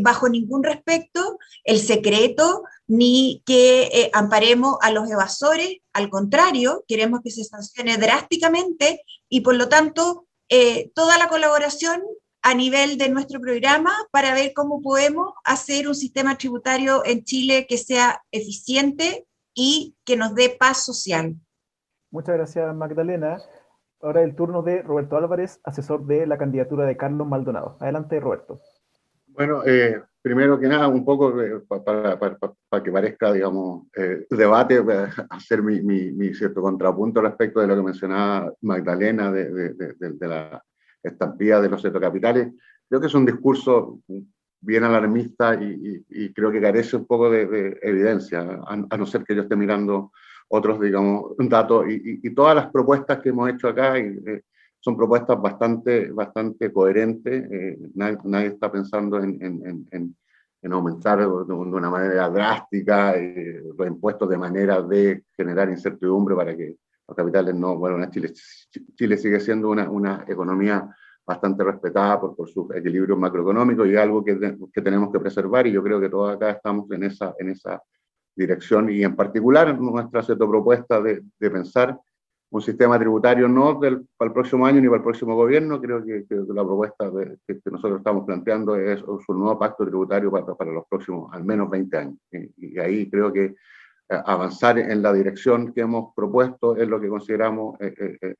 bajo ningún respecto el secreto, ni que amparemos a los evasores. Al contrario, queremos que se sancione drásticamente y por lo tanto toda la colaboración a nivel de nuestro programa para ver cómo podemos hacer un sistema tributario en Chile que sea eficiente y que nos dé paz social. Muchas gracias, Magdalena. Ahora el turno de Roberto Álvarez, asesor de la candidatura de Carlos Maldonado. Adelante, Roberto. Bueno, primero que nada, un poco para que parezca, digamos, debate, hacer mi cierto contrapunto respecto de lo que mencionaba Magdalena de la estampida de los cetocapitales. Creo que es un discurso bien alarmista y creo que carece un poco de evidencia, a no ser que yo esté mirando otros, digamos, datos, y todas las propuestas que hemos hecho acá son propuestas bastante coherentes. Nadie está pensando en aumentar de una manera drástica los impuestos de manera de generar incertidumbre para que los capitales no vuelvan a Chile. Chile sigue siendo una economía bastante respetada por sus equilibrios macroeconómicos y algo que tenemos que preservar, y yo creo que todos acá estamos en esa dirección, y en particular nuestra propuesta de pensar un sistema tributario no para el próximo año ni para el próximo gobierno. Creo que la propuesta que nosotros estamos planteando es un nuevo pacto tributario para los próximos al menos 20 años. Y ahí creo que avanzar en la dirección que hemos propuesto es lo que consideramos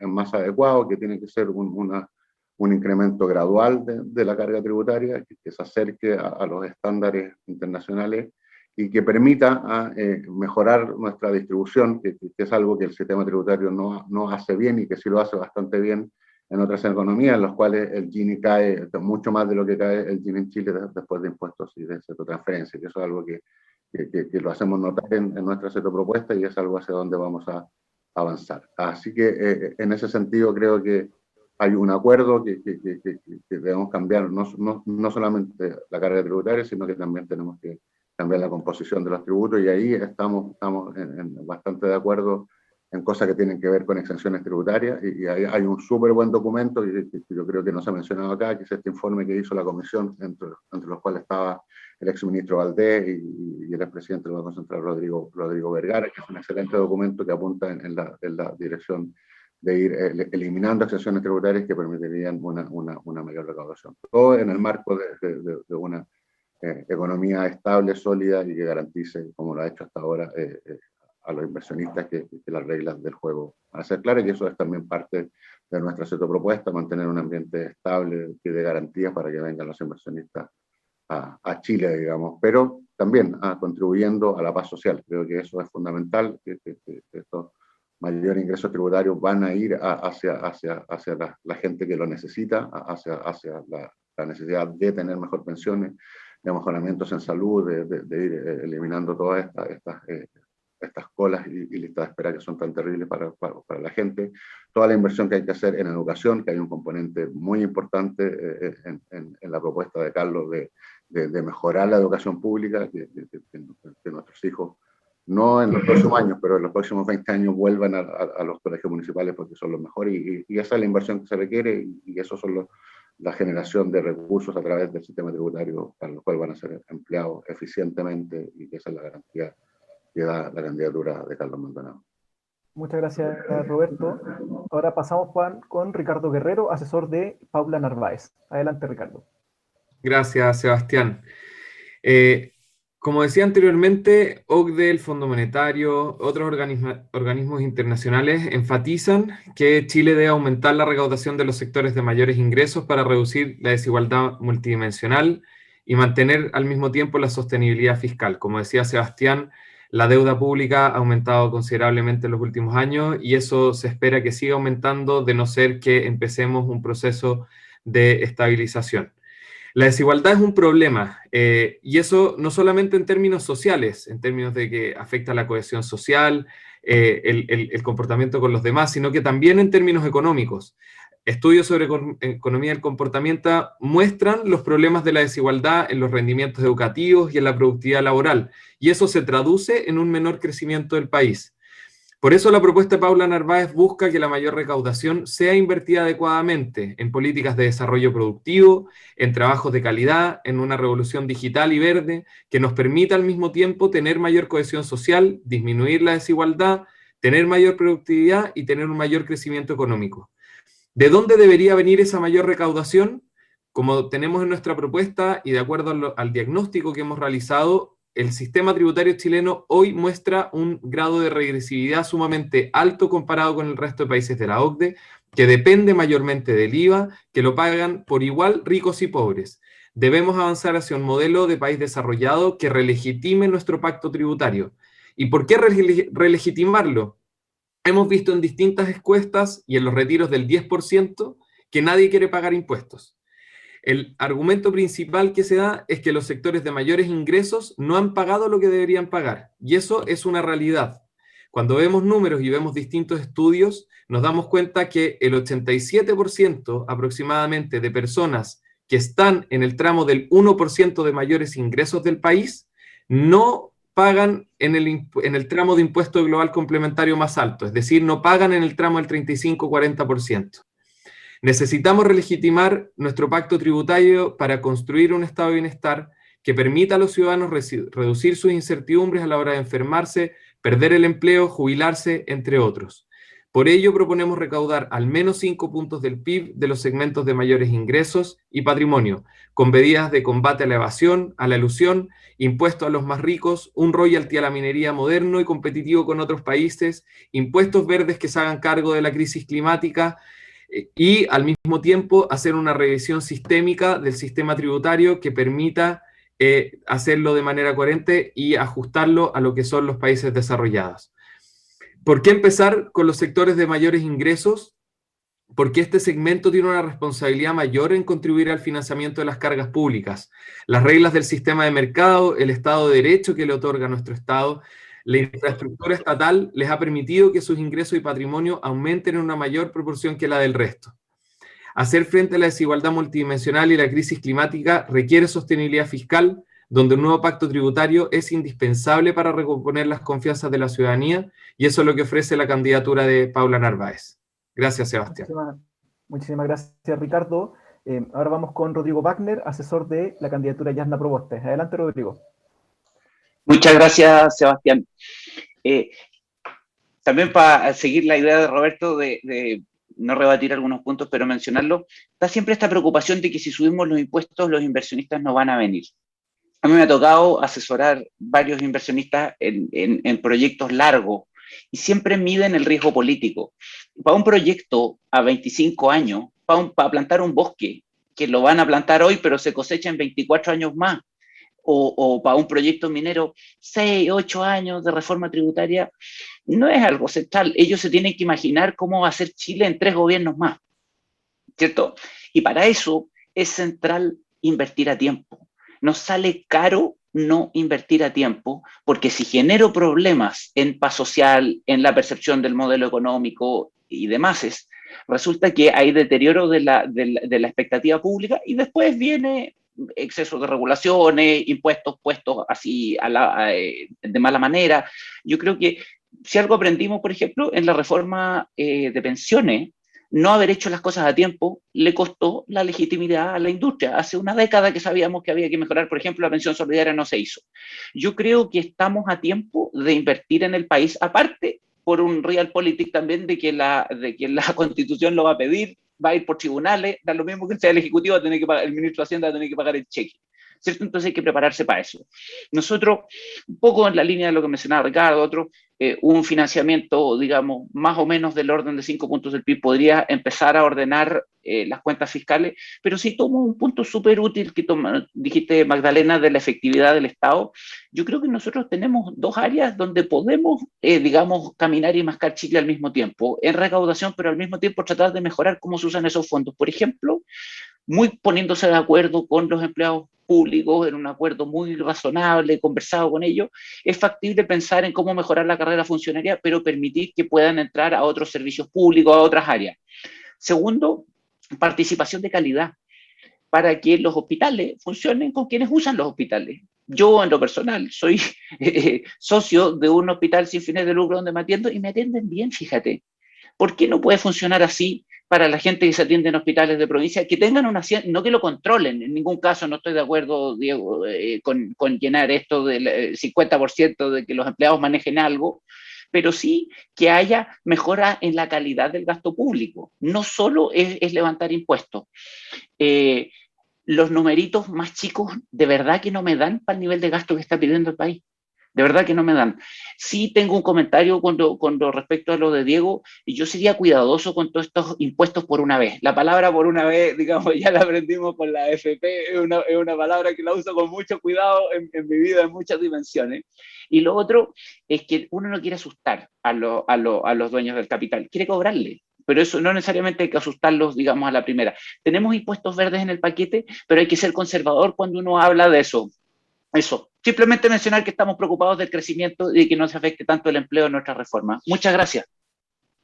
más adecuado, que tiene que ser un incremento gradual de la carga tributaria, que se acerque a los estándares internacionales y que permita mejorar nuestra distribución, que es algo que el sistema tributario no hace bien y que sí lo hace bastante bien en otras economías, en las cuales el Gini cae mucho más de lo que cae el Gini en Chile después de impuestos y de transferencias, y eso es algo que lo hacemos notar en nuestra propuesta, y es algo hacia donde vamos a avanzar. Así que en ese sentido creo que hay un acuerdo que debemos cambiar no solamente la carga tributaria, sino que también tenemos que cambiar la composición de los tributos, y ahí estamos bastante de acuerdo en cosas que tienen que ver con exenciones tributarias, y ahí hay un súper buen documento que yo creo que no se ha mencionado acá, que es este informe que hizo la comisión, entre los cuales estaba el exministro Valdés y el expresidente del Banco Central, Rodrigo Vergara, que es un excelente documento que apunta en la dirección de ir eliminando exenciones tributarias que permitirían una mayor recaudación. Todo en el marco de una economía estable, sólida y que garantice, como lo ha hecho hasta ahora, a los inversionistas que las reglas del juego van a ser claras, y eso es también parte de nuestra propuesta, mantener un ambiente estable y de garantías para que vengan los inversionistas a Chile, digamos, pero también contribuyendo a la paz social. Creo que eso es fundamental, que estos mayores ingresos tributarios van a ir hacia la gente que lo necesita, hacia la necesidad de tener mejor pensiones, de mejoramientos en salud, de ir eliminando todas estas colas y listas de espera que son tan terribles para la gente. Toda la inversión que hay que hacer en educación, que hay un componente muy importante en la propuesta de Carlos de mejorar la educación pública, que nuestros hijos, no en los próximos años, pero en los próximos 20 años vuelvan a los colegios municipales porque son los mejores, y esa es la inversión que se requiere, y eso son la generación de recursos a través del sistema tributario para los cuales van a ser empleados eficientemente, y esa es la garantía que da la candidatura de Carlos Maldonado. Muchas gracias, Roberto. Ahora pasamos, Juan, con Ricardo Guerrero, asesor de Paula Narváez. Adelante, Ricardo. Gracias, Sebastián. Como decía anteriormente, OCDE, el Fondo Monetario, otros organismos internacionales enfatizan que Chile debe aumentar la recaudación de los sectores de mayores ingresos para reducir la desigualdad multidimensional y mantener al mismo tiempo la sostenibilidad fiscal. Como decía Sebastián, la deuda pública ha aumentado considerablemente en los últimos años, y eso se espera que siga aumentando, de no ser que empecemos un proceso de estabilización. La desigualdad es un problema, y eso no solamente en términos sociales, en términos de que afecta a la cohesión social, el comportamiento con los demás, sino que también en términos económicos. Estudios sobre economía del comportamiento muestran los problemas de la desigualdad en los rendimientos educativos y en la productividad laboral, y eso se traduce en un menor crecimiento del país. Por eso la propuesta de Paula Narváez busca que la mayor recaudación sea invertida adecuadamente en políticas de desarrollo productivo, en trabajos de calidad, en una revolución digital y verde que nos permita al mismo tiempo tener mayor cohesión social, disminuir la desigualdad, tener mayor productividad y tener un mayor crecimiento económico. ¿De dónde debería venir esa mayor recaudación? Como tenemos en nuestra propuesta y de acuerdo al diagnóstico que hemos realizado, el sistema tributario chileno hoy muestra un grado de regresividad sumamente alto comparado con el resto de países de la OCDE, que depende mayormente del IVA, que lo pagan por igual ricos y pobres. Debemos avanzar hacia un modelo de país desarrollado que relegitime nuestro pacto tributario. ¿Y por qué relegitimarlo? Hemos visto en distintas encuestas y en los retiros del 10% que nadie quiere pagar impuestos. El argumento principal que se da es que los sectores de mayores ingresos no han pagado lo que deberían pagar, y eso es una realidad. Cuando vemos números y vemos distintos estudios, nos damos cuenta que el 87% aproximadamente de personas que están en el tramo del 1% de mayores ingresos del país no pagan en el tramo de impuesto global complementario más alto, es decir, no pagan en el tramo del 35-40%. Necesitamos relegitimar nuestro pacto tributario para construir un estado de bienestar que permita a los ciudadanos reducir sus incertidumbres a la hora de enfermarse, perder el empleo, jubilarse, entre otros. Por ello, proponemos recaudar al menos 5 puntos del PIB de los segmentos de mayores ingresos y patrimonio, con medidas de combate a la evasión, a la elusión, impuestos a los más ricos, un royalty a la minería moderno y competitivo con otros países, impuestos verdes que se hagan cargo de la crisis climática, y al mismo tiempo hacer una revisión sistémica del sistema tributario que permita hacerlo de manera coherente y ajustarlo a lo que son los países desarrollados. ¿Por qué empezar con los sectores de mayores ingresos? Porque este segmento tiene una responsabilidad mayor en contribuir al financiamiento de las cargas públicas. Las reglas del sistema de mercado, el Estado de Derecho que le otorga a nuestro Estado, la infraestructura estatal les ha permitido que sus ingresos y patrimonio aumenten en una mayor proporción que la del resto. Hacer frente a la desigualdad multidimensional y la crisis climática requiere sostenibilidad fiscal, donde un nuevo pacto tributario es indispensable para recomponer las confianzas de la ciudadanía, y eso es lo que ofrece la candidatura de Paula Narváez. Gracias, Sebastián. Muchísimas gracias, Ricardo. Ahora vamos con Rodrigo Wagner, asesor de la candidatura Yasna Proboste. Adelante, Rodrigo. Muchas gracias, Sebastián. También para seguir la idea de Roberto de no rebatir algunos puntos, pero mencionarlo, está siempre esta preocupación de que si subimos los impuestos, los inversionistas no van a venir. A mí me ha tocado asesorar varios inversionistas en proyectos largos y siempre miden el riesgo político. Para un proyecto a 25 años, para plantar un bosque, que lo van a plantar hoy, pero se cosecha en 24 años más, o para un proyecto minero, 6, 8 años de reforma tributaria, no es algo central. Ellos se tienen que imaginar cómo va a ser Chile en 3 gobiernos más, ¿cierto? Y para eso es central invertir a tiempo. Nos sale caro no invertir a tiempo, porque si genero problemas en paz social, en la percepción del modelo económico y demás, resulta que hay deterioro de la expectativa pública y después viene exceso de regulaciones, impuestos puestos así de mala manera. Yo creo que si algo aprendimos, por ejemplo, en la reforma de pensiones, no haber hecho las cosas a tiempo le costó la legitimidad a la industria. Hace una década que sabíamos que había que mejorar, por ejemplo, la pensión solidaria no se hizo. Yo creo que estamos a tiempo de invertir en el país, aparte por un realpolitik también de que la Constitución lo va a pedir, va a ir por tribunales, da lo mismo que sea el Ejecutivo, va a tener que pagar, el ministro de Hacienda va a tener que pagar el cheque, ¿cierto? Entonces hay que prepararse para eso. Nosotros, un poco en la línea de lo que mencionaba Ricardo, un financiamiento, digamos, más o menos del orden de 5 puntos del PIB podría empezar a ordenar las cuentas fiscales, pero si tomo un punto súper útil que dijiste, Magdalena, de la efectividad del Estado, yo creo que nosotros tenemos 2 áreas donde podemos, digamos, caminar y mascar chicle al mismo tiempo, en recaudación, pero al mismo tiempo tratar de mejorar cómo se usan esos fondos. Por ejemplo, muy poniéndose de acuerdo con los empleados públicos, en un acuerdo muy razonable, conversado con ellos, es factible pensar en cómo mejorar la carrera funcionaria, pero permitir que puedan entrar a otros servicios públicos, a otras áreas. Segundo, participación de calidad, para que los hospitales funcionen con quienes usan los hospitales. Yo, en lo personal, soy socio de un hospital sin fines de lucro donde me atiendo y me atienden bien, fíjate. ¿Por qué no puede funcionar así para la gente que se atiende en hospitales de provincia? Que tengan una, no que lo controlen, en ningún caso no estoy de acuerdo, Diego, con llenar esto del 50% de que los empleados manejen algo, pero sí que haya mejora en la calidad del gasto público. No solo es levantar impuestos. Los numeritos más chicos de verdad que no me dan para el nivel de gasto que está pidiendo el país. De verdad que no me dan. Sí tengo un comentario con respecto a lo de Diego, y yo sería cuidadoso con todos estos impuestos por una vez. La palabra por una vez, digamos, ya la aprendimos con la AFP, es una palabra que la uso con mucho cuidado en mi vida en muchas dimensiones. Y lo otro es que uno no quiere asustar a los dueños del capital, quiere cobrarle. Pero eso no necesariamente hay que asustarlos, digamos, a la primera. Tenemos impuestos verdes en el paquete, pero hay que ser conservador cuando uno habla de eso. Eso, simplemente mencionar que estamos preocupados del crecimiento y que no se afecte tanto el empleo en nuestra reforma. Muchas gracias.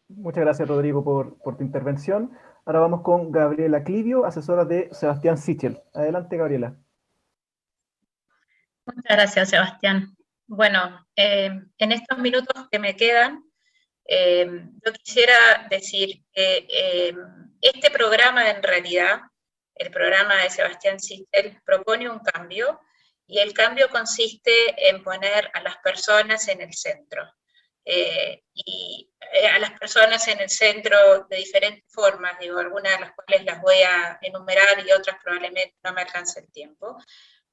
Muchas gracias, Rodrigo, por tu intervención. Ahora vamos con Gabriela Clivio, asesora de Sebastián Sichel. Adelante, Gabriela. Muchas gracias, Sebastián. Bueno, en estos minutos que me quedan, yo quisiera decir que este programa, en realidad, el programa de Sebastián Sichel, propone un cambio, y el cambio consiste en poner a las personas en el centro. A las personas en el centro de diferentes formas, digo, algunas de las cuales las voy a enumerar y otras probablemente no me alcance el tiempo.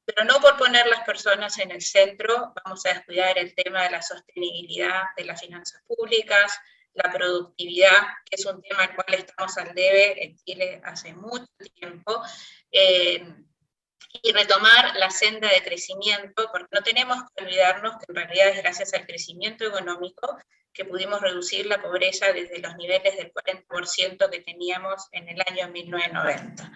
Pero no por poner las personas en el centro vamos a descuidar el tema de la sostenibilidad de las finanzas públicas, la productividad, que es un tema al cual estamos al debe en Chile hace mucho tiempo, y retomar la senda de crecimiento, porque no tenemos que olvidarnos que en realidad es gracias al crecimiento económico que pudimos reducir la pobreza desde los niveles del 40% que teníamos en el año 1990.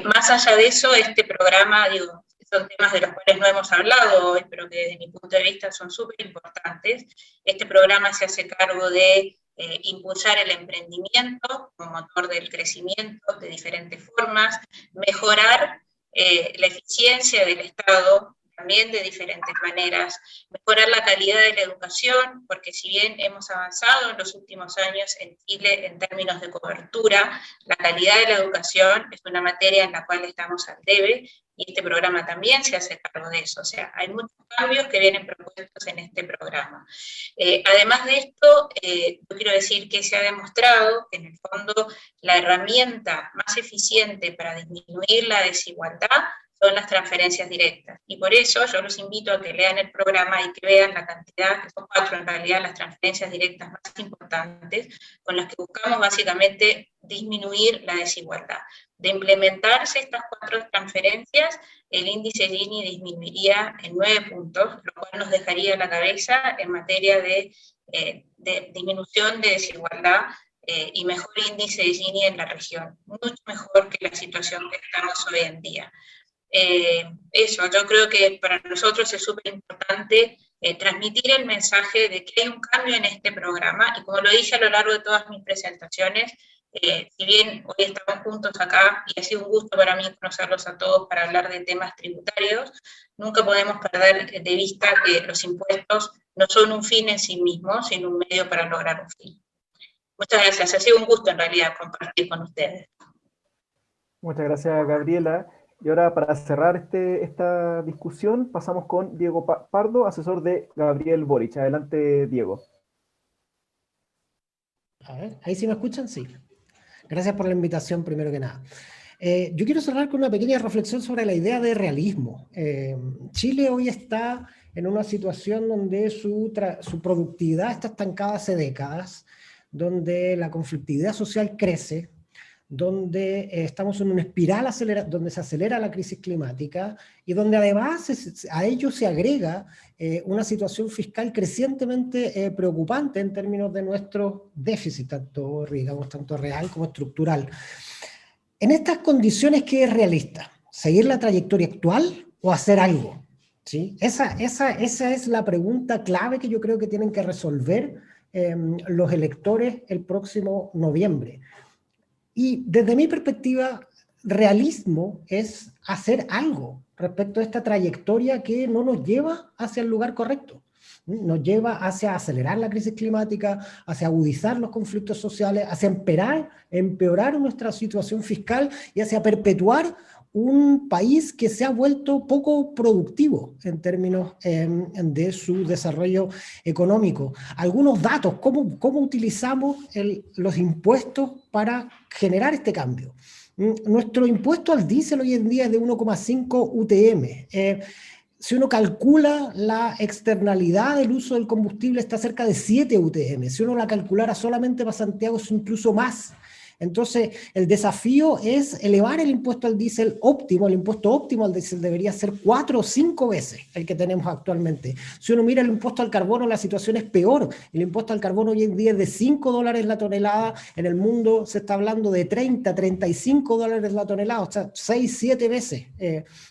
Más allá de eso, este programa, digo, son temas de los cuales no hemos hablado hoy, pero que desde mi punto de vista son súper importantes. Este programa se hace cargo de impulsar el emprendimiento como motor del crecimiento de diferentes formas, mejorar la eficiencia del Estado también de diferentes maneras, mejorar la calidad de la educación, porque si bien hemos avanzado en los últimos años en Chile en términos de cobertura, la calidad de la educación es una materia en la cual estamos al debe, y este programa también se hace cargo de eso. O sea, hay muchos cambios que vienen propuestos en este programa. Además de esto, yo quiero decir que se ha demostrado que en el fondo la herramienta más eficiente para disminuir la desigualdad son las transferencias directas. Y por eso yo los invito a que lean el programa y que vean la cantidad, que son 4 en realidad, las transferencias directas más importantes, con las que buscamos básicamente disminuir la desigualdad. De implementarse estas 4 transferencias, el índice Gini disminuiría en 9 puntos, lo cual nos dejaría a la cabeza en materia de disminución de desigualdad y mejor índice de Gini en la región, mucho mejor que la situación que estamos hoy en día. Eso, yo creo que para nosotros es súper importante transmitir el mensaje de que hay un cambio en este programa, y como lo dije a lo largo de todas mis presentaciones, si bien hoy estamos juntos acá, y ha sido un gusto para mí conocerlos a todos para hablar de temas tributarios, nunca podemos perder de vista que los impuestos no son un fin en sí mismos, sino un medio para lograr un fin. Muchas gracias, ha sido un gusto en realidad compartir con ustedes. Muchas gracias, Gabriela. Y ahora, para cerrar esta discusión, pasamos con Diego Pardo, asesor de Gabriel Boric. Adelante, Diego. A ver, ¿ahí sí me escuchan? Sí. Gracias por la invitación, primero que nada. Yo quiero cerrar con una pequeña reflexión sobre la idea de realismo. Chile hoy está en una situación donde su productividad está estancada hace décadas, donde la conflictividad social crece, donde estamos en una espiral donde se acelera la crisis climática y donde además a ello se agrega una situación fiscal crecientemente preocupante en términos de nuestro déficit, tanto real como estructural. En estas condiciones, ¿qué es realista? ¿Seguir la trayectoria actual o hacer algo? ¿Sí? Esa es la pregunta clave que yo creo que tienen que resolver los electores el próximo noviembre. Y desde mi perspectiva, realismo es hacer algo. respecto a esta trayectoria que no nos lleva hacia el lugar correcto. Nos lleva hacia acelerar la crisis climática, hacia agudizar los conflictos sociales, hacia empeorar nuestra situación fiscal y hacia perpetuar un país que se ha vuelto poco productivo en términos de su desarrollo económico. Algunos datos, ¿cómo utilizamos los impuestos para generar este cambio? Nuestro impuesto al diésel hoy en día es de 1,5 UTM. Si uno calcula la externalidad del uso del combustible, está cerca de 7 UTM. Si uno la calculara solamente para Santiago, es incluso más. Entonces, el desafío es elevar el impuesto al diésel óptimo. El impuesto óptimo al diésel debería ser 4 o 5 veces el que tenemos actualmente. Si uno mira el impuesto al carbono, la situación es peor. El impuesto al carbono hoy en día es de $5 la tonelada. En el mundo se está hablando de 30, $35 la tonelada. O sea, 6, 7 veces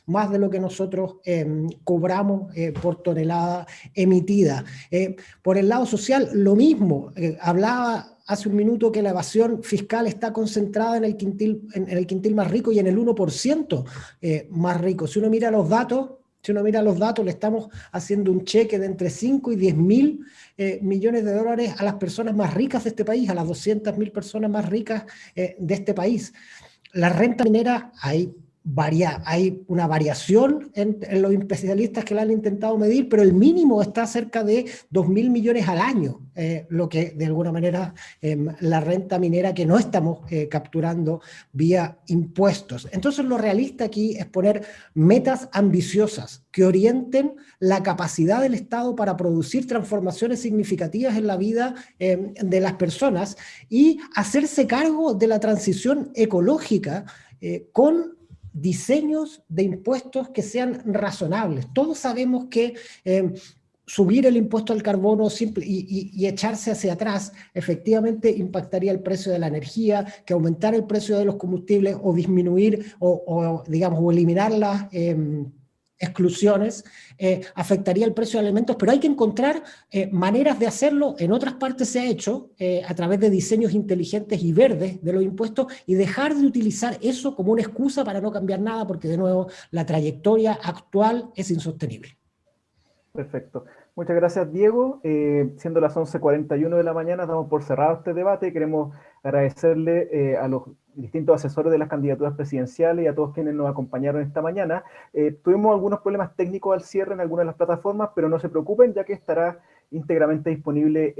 más de lo que nosotros cobramos por tonelada emitida. Por el lado social, lo mismo. Hablaba hace un minuto que la evasión fiscal está concentrada en el quintil más rico y en el 1% más rico. Si uno mira los datos, le estamos haciendo un cheque de entre 5 y 10 mil millones de dólares a las personas más ricas de este país, a las 200.000 personas más ricas de este país. La renta minera, hay una variación en los especialistas que la han intentado medir, pero el mínimo está cerca de 2.000 millones al año, lo que de alguna manera la renta minera que no estamos capturando vía impuestos. Entonces lo realista aquí es poner metas ambiciosas que orienten la capacidad del Estado para producir transformaciones significativas en la vida de las personas y hacerse cargo de la transición ecológica con diseños de impuestos que sean razonables. Todos sabemos que subir el impuesto al carbono y echarse hacia atrás efectivamente impactaría el precio de la energía, que aumentar el precio de los combustibles o disminuir o eliminar las exclusiones afectaría el precio de alimentos, pero hay que encontrar maneras de hacerlo. En otras partes se ha hecho a través de diseños inteligentes y verdes de los impuestos y dejar de utilizar eso como una excusa para no cambiar nada, porque de nuevo la trayectoria actual es insostenible. Perfecto. Muchas gracias, Diego. Siendo las 11:41 de la mañana, damos por cerrado este debate y queremos agradecerle a los distintos asesores de las candidaturas presidenciales y a todos quienes nos acompañaron esta mañana. Tuvimos algunos problemas técnicos al cierre en algunas de las plataformas, pero no se preocupen, ya que estará íntegramente disponible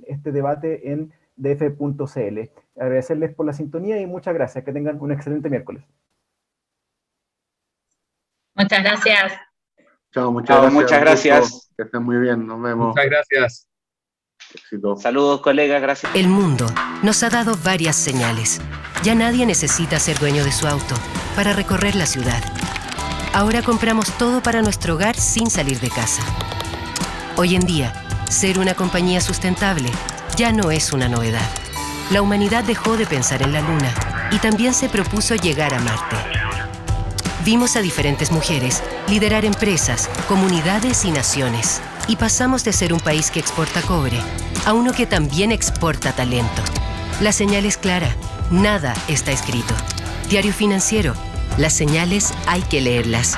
este debate en df.cl. Agradecerles por la sintonía y muchas gracias. Que tengan un excelente miércoles. Muchas gracias. Chao, muchas gracias. Que estén muy bien, nos vemos. Muchas gracias. Éxito. Saludos, colegas, gracias. El mundo nos ha dado varias señales. Ya nadie necesita ser dueño de su auto para recorrer la ciudad. Ahora compramos todo para nuestro hogar sin salir de casa. Hoy en día, ser una compañía sustentable ya no es una novedad. La humanidad dejó de pensar en la Luna y también se propuso llegar a Marte. Vimos a diferentes mujeres liderar empresas, comunidades y naciones. Y pasamos de ser un país que exporta cobre a uno que también exporta talento. La señal es clara, nada está escrito. Diario Financiero, las señales hay que leerlas.